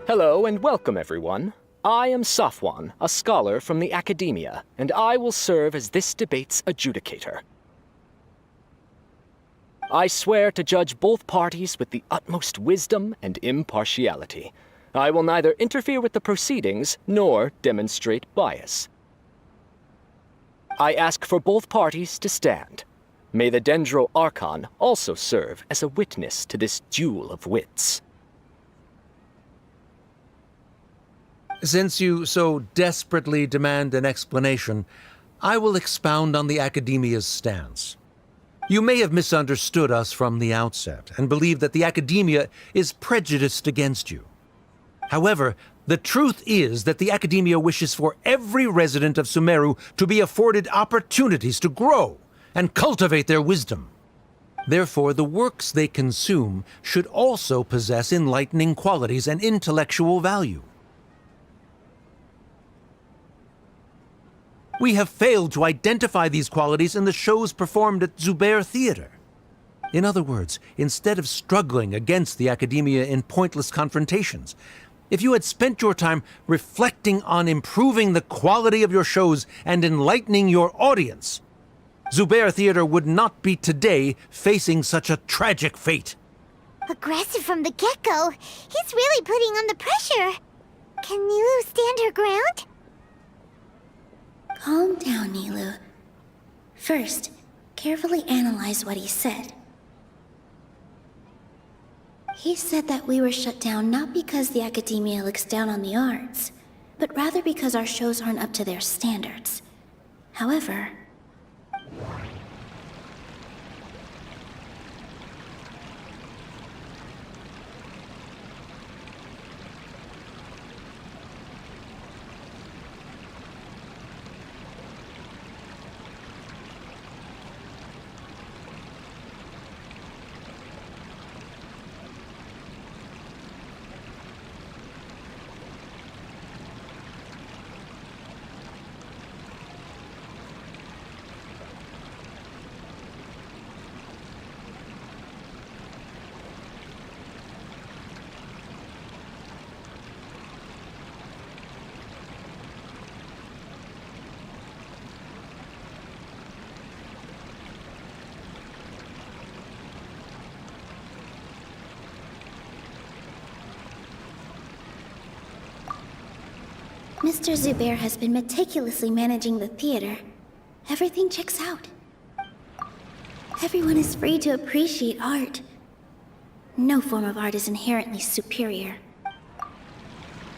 Hello and welcome, everyone. I am Safwan, a scholar from the academia, and I will serve as this debate's adjudicator. I swear to judge both parties with the utmost wisdom and impartiality. I will neither interfere with the proceedings nor demonstrate bias. I ask for both parties to stand. May the Dendro Archon also serve as a witness to this duel of wits. Since you so desperately demand an explanation, I will expound on the Academia's stance. You may have misunderstood us from the outset and believe that the Academia is prejudiced against you. However, the truth is that the Academia wishes for every resident of Sumeru to be afforded opportunities to grow and cultivate their wisdom. Therefore, the works they consume should also possess enlightening qualities and intellectual value. We have failed to identify these qualities in the shows performed at Zubair Theater. In other words, instead of struggling against the Academia in pointless confrontations, if you had spent your time reflecting on improving the quality of your shows and enlightening your audience, Zubair Theater would not be today facing such a tragic fate. Aggressive from the get-go. He's really putting on the pressure. Can Nilu stand her ground? Calm down, Nilu. First, carefully analyze what he said. He said that we were shut down not because the academia looks down on the arts, but rather because our shows aren't up to their standards. However, Mr. Zubair has been meticulously managing the theater. Everything checks out. Everyone is free to appreciate art. No form of art is inherently superior.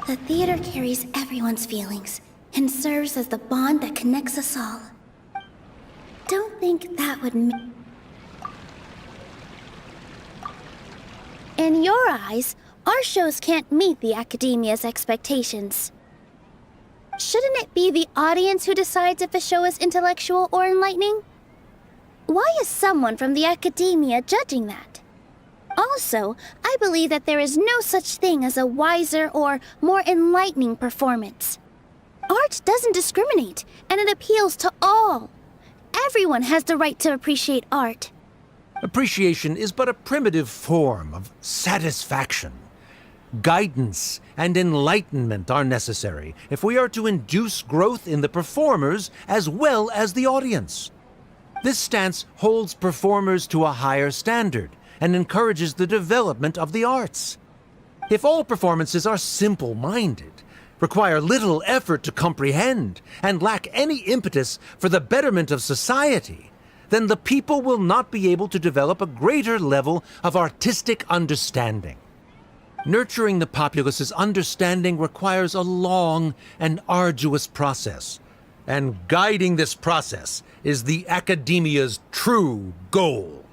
The theater carries everyone's feelings and serves as the bond that connects us all. Don't think that would In your eyes, our shows can't meet the academia's expectations. Shouldn't it be the audience who decides if a show is intellectual or enlightening? Why is someone from the academia judging that? Also, I believe that there is no such thing as a wiser or more enlightening performance. Art doesn't discriminate, and it appeals to all. Everyone has the right to appreciate art. Appreciation is but a primitive form of satisfaction. Guidance and enlightenment are necessary if we are to induce growth in the performers as well as the audience. This stance holds performers to a higher standard and encourages the development of the arts. If all performances are simple-minded, require little effort to comprehend, and lack any impetus for the betterment of society, then the people will not be able to develop a greater level of artistic understanding. Nurturing the populace's understanding requires a long and arduous process, and guiding this process is the academia's true goal.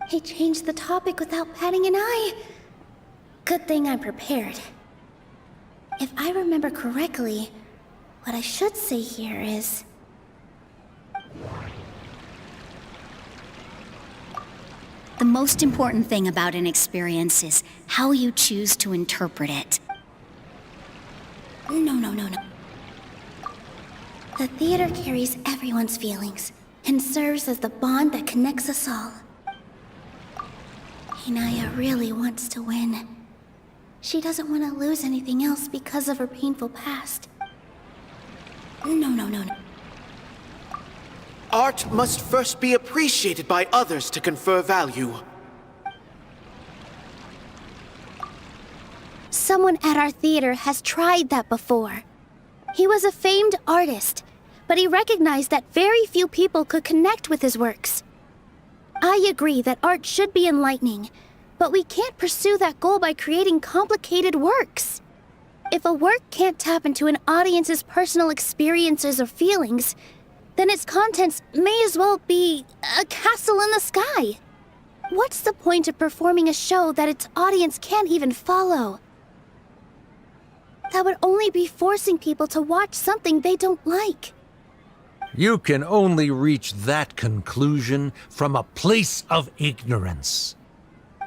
he changed the topic without batting an eye. Good thing I'm prepared. If I remember correctly, what I should say here is... The most important thing about an experience is how you choose to interpret it. No. The theater carries everyone's feelings and serves as the bond that connects us all. Inaya really wants to win. She doesn't want to lose anything else because of her painful past. No. Art must first be appreciated by others to confer value. Someone at our theater has tried that before. He was a famed artist, but he recognized that very few people could connect with his works. I agree that art should be enlightening, but we can't pursue that goal by creating complicated works. If a work can't tap into an audience's personal experiences or feelings, then its contents may as well be a castle in the sky. What's the point of performing a show that its audience can't even follow? That would only be forcing people to watch something they don't like. You can only reach that conclusion from a place of ignorance.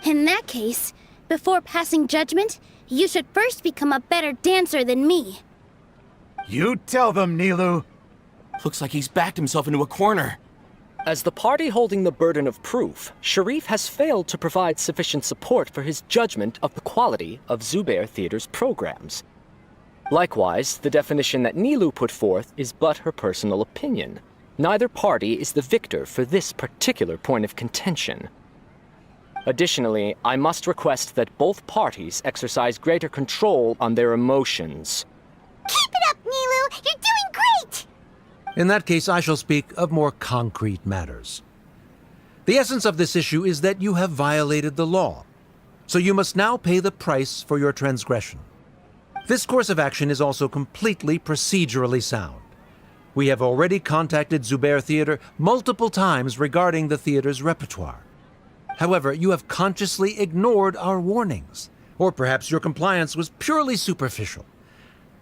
In that case, before passing judgment, you should first become a better dancer than me. You tell them, Nilu. Looks like he's backed himself into a corner. As the party holding the burden of proof, Sharif has failed to provide sufficient support for his judgment of the quality of Zubair Theater's programs. Likewise, the definition that Nilu put forth is but her personal opinion. neither party is the victor for this particular point of contention. Additionally, I must request that both parties exercise greater control on their emotions. Keep it up, Nilu! You're doing great! In that case, I shall speak of more concrete matters. The essence of this issue is that you have violated the law, so you must now pay the price for your transgression. This course of action is also completely procedurally sound. We have already contacted Zubair Theater multiple times regarding the theater's repertoire. However, you have consciously ignored our warnings, or perhaps your compliance was purely superficial.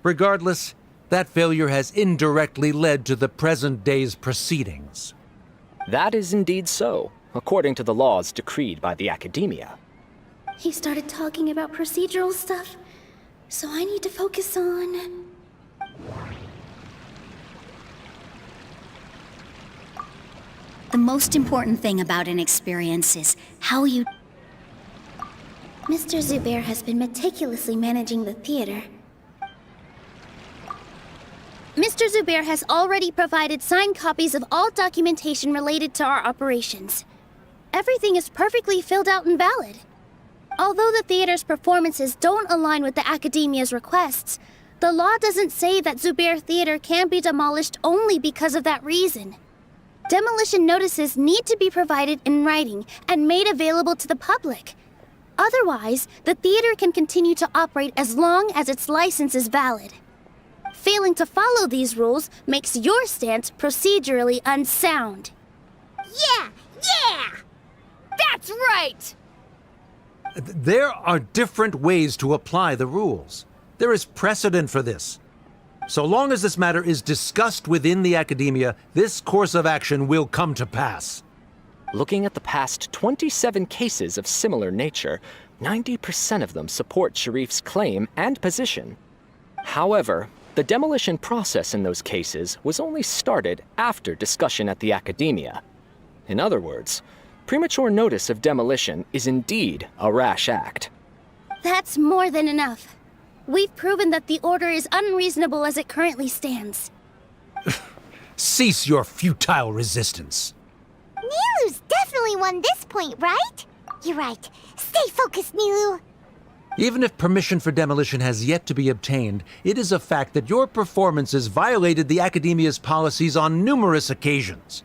Regardless, that failure has indirectly led to the present day's proceedings. That is indeed so, according to the laws decreed by the Academia. He started talking about procedural stuff, so I need to focus on... The most important thing about an experience is how you... Mr. Zubair has been meticulously managing the theater. Mr. Zubair has already provided signed copies of all documentation related to our operations. Everything is perfectly filled out and valid. Although the theater's performances don't align with the Academia's requests, the law doesn't say that Zubair Theater can be demolished only because of that reason. Demolition notices need to be provided in writing and made available to the public. Otherwise, the theater can continue to operate as long as its license is valid. Failing to follow these rules makes your stance procedurally unsound. Yeah! That's right! There are different ways to apply the rules. There is precedent for this. So long as this matter is discussed within the Academia, this course of action will come to pass. Looking at the past 27 cases of similar nature, 90% of them support Sharif's claim and position. However, the demolition process in those cases was only started after discussion at the Academia. In other words, premature notice of demolition is indeed a rash act. That's more than enough. We've proven that the order is unreasonable as it currently stands. Cease your futile resistance. Nilu's definitely won this point, right? You're right. Stay focused, Nilu. Even if permission for demolition has yet to be obtained, it is a fact that your performances violated the Academia's policies on numerous occasions.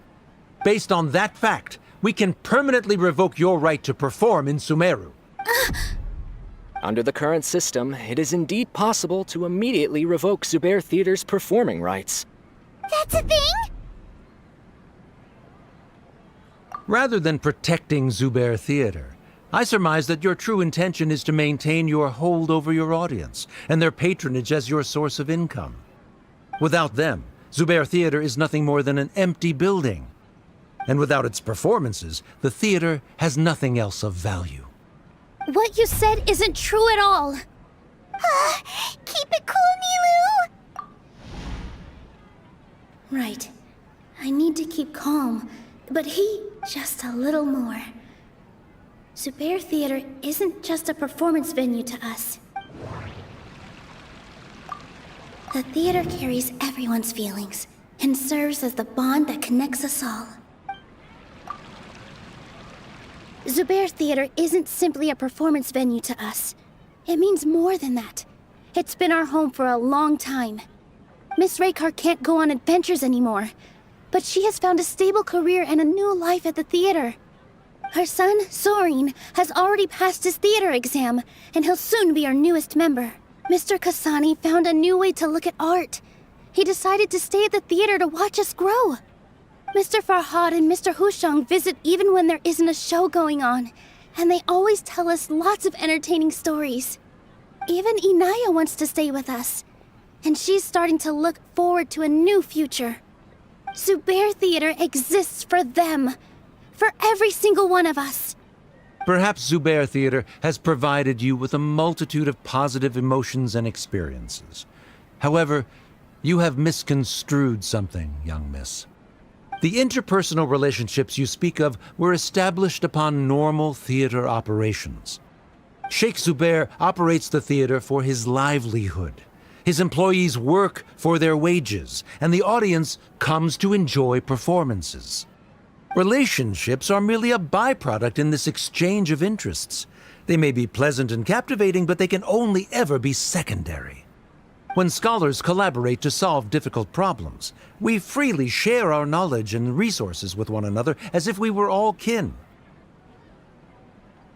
Based on that fact, we can permanently revoke your right to perform in Sumeru. Under the current system, it is indeed possible to immediately revoke Zubair Theater's performing rights. That's a thing? Rather than protecting Zubair Theater, I surmise that your true intention is to maintain your hold over your audience and their patronage as your source of income. Without them, Zubair Theater is nothing more than an empty building. And without its performances, the theater has nothing else of value. What you said isn't true at all. Keep it cool, Nilu! Right. I need to keep calm, but just a little more. Zubair Theater isn't just a performance venue to us. The theater carries everyone's feelings and serves as the bond that connects us all. Zubair Theater isn't simply a performance venue to us. It means more than that. It's been our home for a long time. Miss Raykar can't go on adventures anymore, but she has found a stable career and a new life at the theater. Her son, Soren, has already passed his theater exam, and he'll soon be our newest member. Mr. Kasani found a new way to look at art. He decided to stay at the theater to watch us grow. Mr. Farhad and Mr. Hushang visit even when there isn't a show going on, and they always tell us lots of entertaining stories. Even Inaya wants to stay with us, and she's starting to look forward to a new future. Zubair Theater exists for them, for every single one of us. Perhaps Zubair Theater has provided you with a multitude of positive emotions and experiences. However, you have misconstrued something, young miss. The interpersonal relationships you speak of were established upon normal theater operations. Sheikh Zubair operates the theater for his livelihood. His employees work for their wages, and the audience comes to enjoy performances. Relationships are merely a byproduct in this exchange of interests. They may be pleasant and captivating, but they can only ever be secondary. When scholars collaborate to solve difficult problems, we freely share our knowledge and resources with one another as if we were all kin.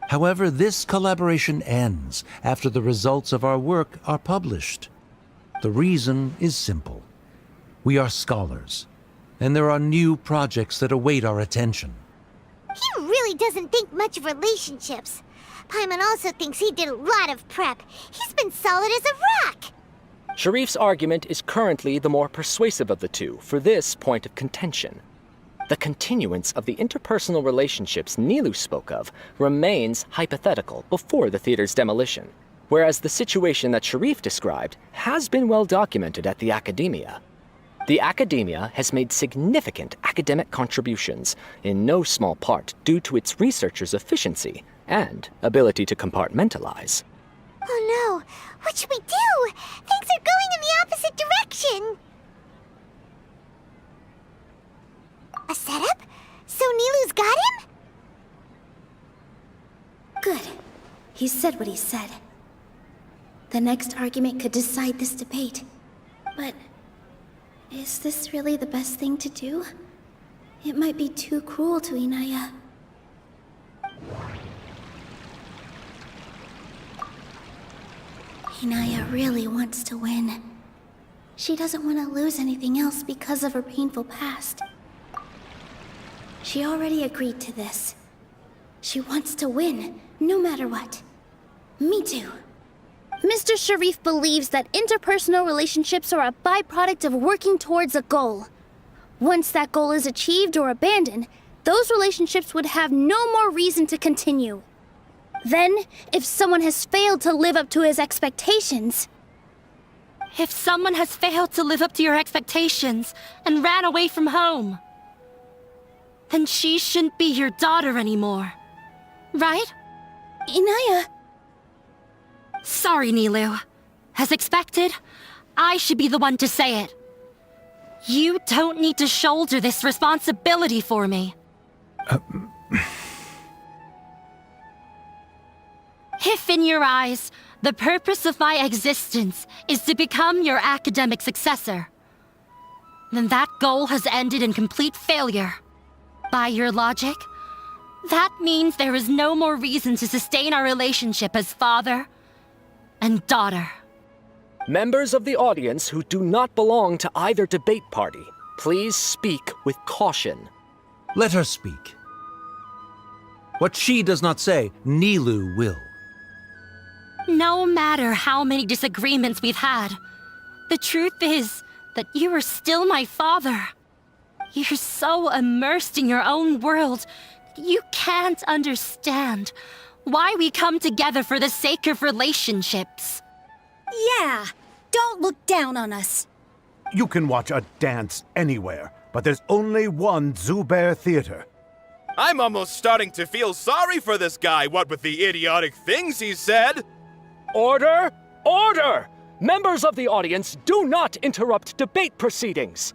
However, this collaboration ends after the results of our work are published. The reason is simple. We are scholars, and there are new projects that await our attention. He really doesn't think much of relationships. Paimon also thinks he did a lot of prep. He's been solid as a rock. Sharif's argument is currently the more persuasive of the two for this point of contention. The continuance of the interpersonal relationships Nilou spoke of remains hypothetical before the theater's demolition, whereas the situation that Sharif described has been well documented at the Academia. The Academia has made significant academic contributions, in no small part due to its researchers' efficiency and ability to compartmentalize. Oh no! What should we do? Things are going in the opposite direction! A setup? So Nilou's got him? Good. He said what he said. The next argument could decide this debate. But is this really the best thing to do? It might be too cruel to Inaya. Inaya really wants to win. She doesn't want to lose anything else because of her painful past. She already agreed to this. She wants to win, no matter what. Me too. Mr. Sharif believes that interpersonal relationships are a byproduct of working towards a goal. Once that goal is achieved or abandoned, those relationships would have no more reason to continue. Then, if someone has failed to live up to his expectations... If someone has failed to live up to your expectations and ran away from home, then she shouldn't be your daughter anymore. Right? Inaya... Sorry, Nilou. As expected, I should be the one to say it. You don't need to shoulder this responsibility for me. If in your eyes, the purpose of my existence is to become your academic successor, then that goal has ended in complete failure. By your logic, that means there is no more reason to sustain our relationship as father and daughter. Members of the audience who do not belong to either debate party, please speak with caution. Let her speak. What she does not say, Nilou will. No matter how many disagreements we've had, the truth is that you are still my father. You're so immersed in your own world, you can't understand why we come together for the sake of relationships. Yeah, don't look down on us. You can watch a dance anywhere, but there's only one Zubair Theater. I'm almost starting to feel sorry for this guy, what with the idiotic things he said. Order! Order! Members of the audience, do not interrupt debate proceedings.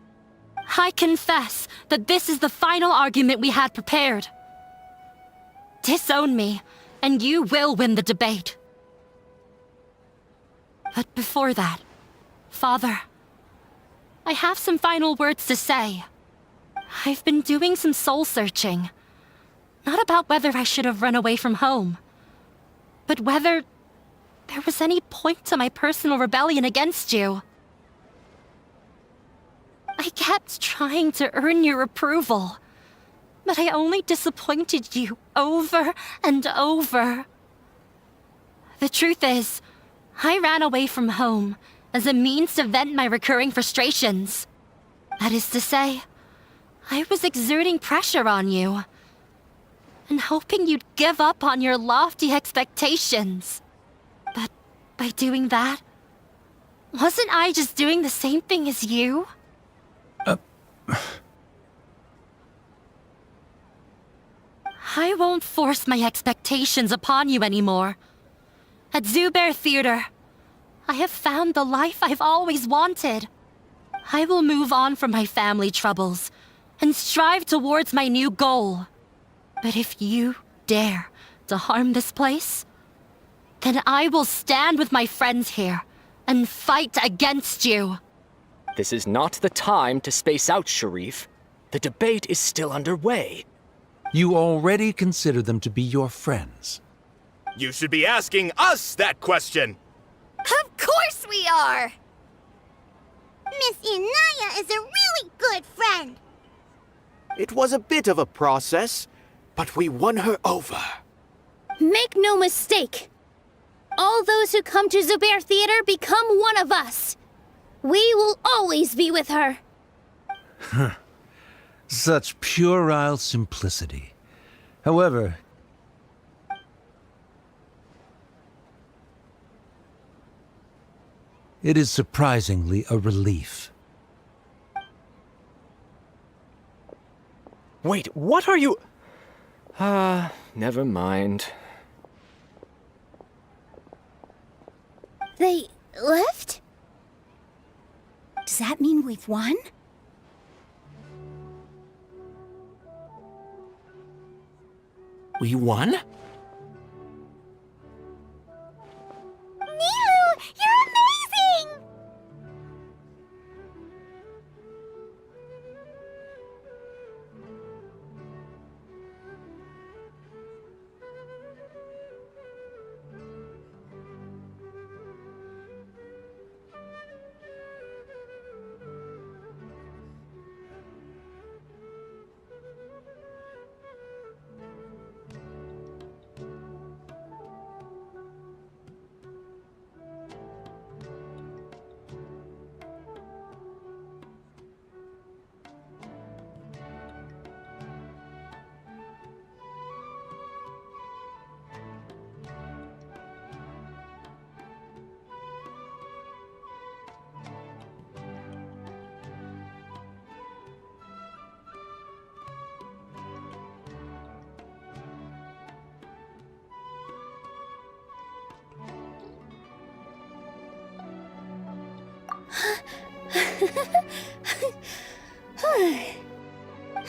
I confess that this is the final argument we had prepared. Disown me, and you will win the debate. But before that, Father, I have some final words to say. I've been doing some soul-searching. Not about whether I should have run away from home, but whether there was any point to my personal rebellion against you. I kept trying to earn your approval, but I only disappointed you over and over. The truth is, I ran away from home as a means to vent my recurring frustrations. That is to say, I was exerting pressure on you, and hoping you'd give up on your lofty expectations. But by doing that, wasn't I just doing the same thing as you? I won't force my expectations upon you anymore. At Zubair Theater, I have found the life I've always wanted. I will move on from my family troubles and strive towards my new goal. But if you dare to harm this place, then I will stand with my friends here and fight against you. This is not the time to space out, Sharif. The debate is still underway. You already consider them to be your friends. You should be asking us that question! Of course we are! Miss Inaya is a really good friend! It was a bit of a process, but we won her over. Make no mistake. All those who come to Zubair Theater become one of us. We will always be with her. Such puerile simplicity. However, it is surprisingly a relief. Wait, what are you... never mind. They left? Does that mean we've won? We won? Nilu, you're amazing!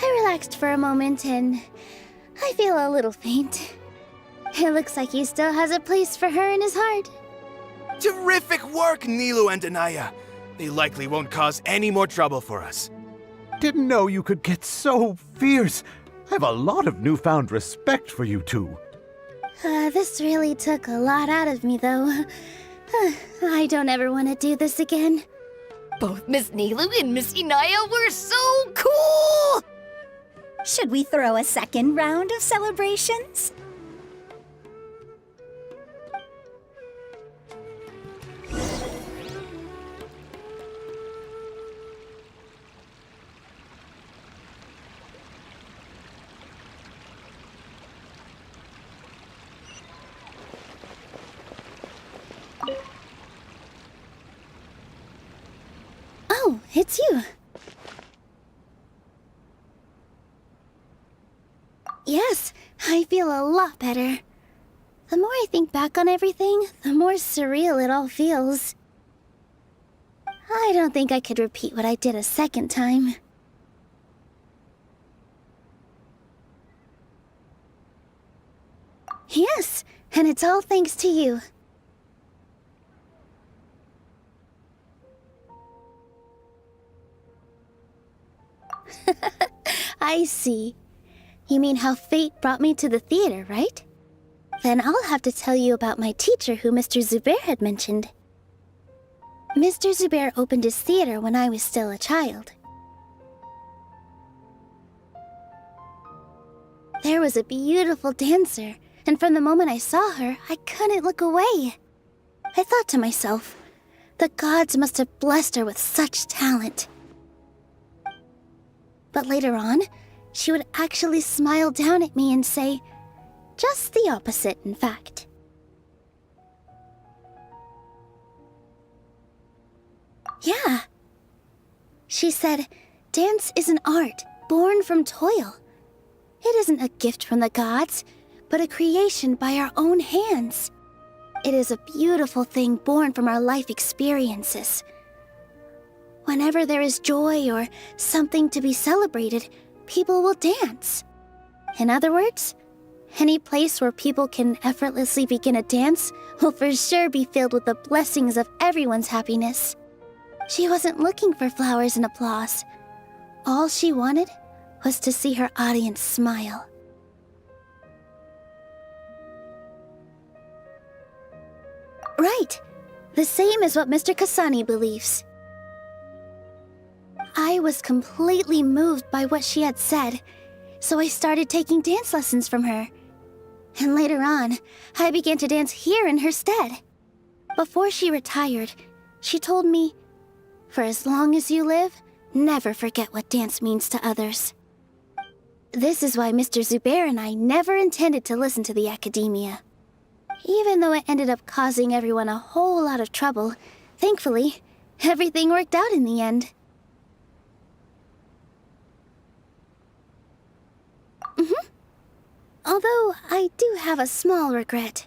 I relaxed for a moment and I feel a little faint. It looks like he still has a place for her in his heart. Terrific work, Nilu and Anaya. They likely won't cause any more trouble for us. Didn't know you could get so fierce. I have a lot of newfound respect for you two. This really took a lot out of me, though. I don't ever want to do this again. Both Miss Nilu and Miss Inaya were so cool! Should we throw a second round of celebrations? Oh, it's you. Yes, I feel a lot better. The more I think back on everything, the more surreal it all feels. I don't think I could repeat what I did a second time. Yes, and it's all thanks to you. I see. You mean how fate brought me to the theater, right? Then I'll have to tell you about my teacher who Mr. Zubair had mentioned. Mr. Zubair opened his theater when I was still a child. There was a beautiful dancer, and from the moment I saw her, I couldn't look away. I thought to myself, the gods must have blessed her with such talent. But later on, she would actually smile down at me and say, just the opposite, in fact. Yeah. She said, dance is an art born from toil. It isn't a gift from the gods, but a creation by our own hands. It is a beautiful thing born from our life experiences. Whenever there is joy or something to be celebrated, people will dance. In other words, any place where people can effortlessly begin a dance will for sure be filled with the blessings of everyone's happiness. She wasn't looking for flowers and applause. All she wanted was to see her audience smile. Right. The same as what Mr. Kasani believes. I was completely moved by what she had said, so I started taking dance lessons from her. And later on, I began to dance here in her stead. Before she retired, she told me, "For as long as you live, never forget what dance means to others." This is why Mr. Zubair and I never intended to listen to the academia. Even though it ended up causing everyone a whole lot of trouble, thankfully, everything worked out in the end. Although, I do have a small regret.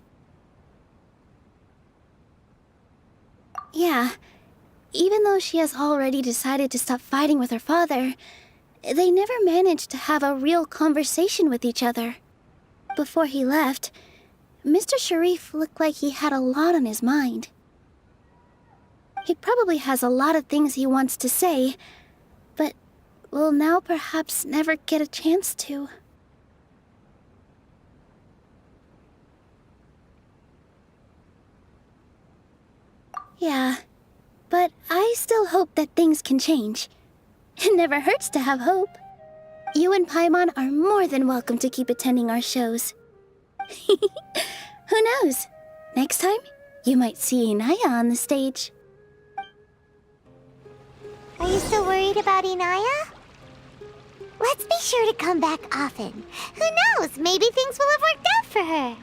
Yeah, even though she has already decided to stop fighting with her father, they never managed to have a real conversation with each other. Before he left, Mr. Sharif looked like he had a lot on his mind. He probably has a lot of things he wants to say, but will now perhaps never get a chance to. Yeah, but I still hope that things can change. It never hurts to have hope. You and Paimon are more than welcome to keep attending our shows. Who knows? Next time, you might see Inaya on the stage. Are you still worried about Inaya? Let's be sure to come back often. Who knows? Maybe things will have worked out for her.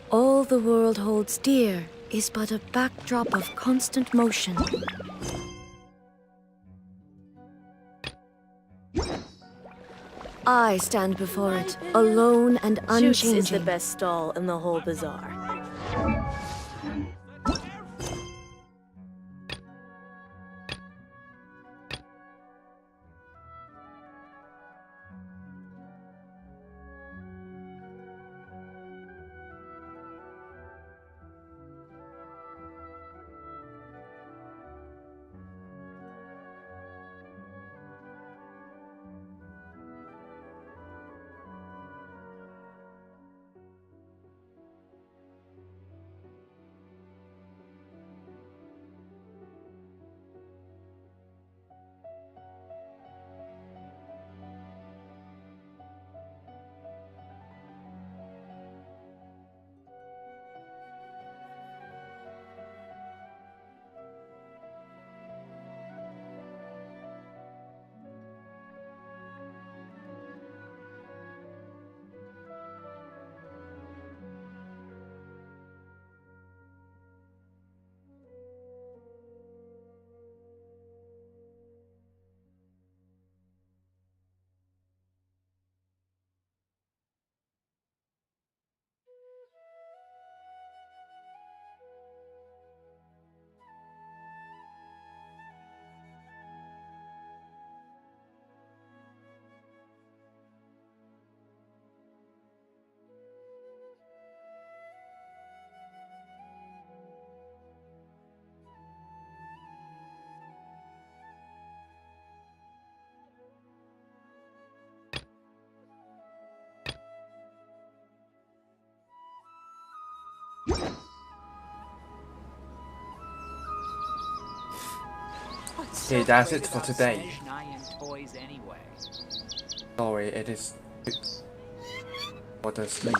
All the world holds dear is but a backdrop of constant motion. I stand before it, alone and unchanging. Jutes is the best stall in the whole bazaar. Okay, that's it for today. Sorry, it is for the sleep.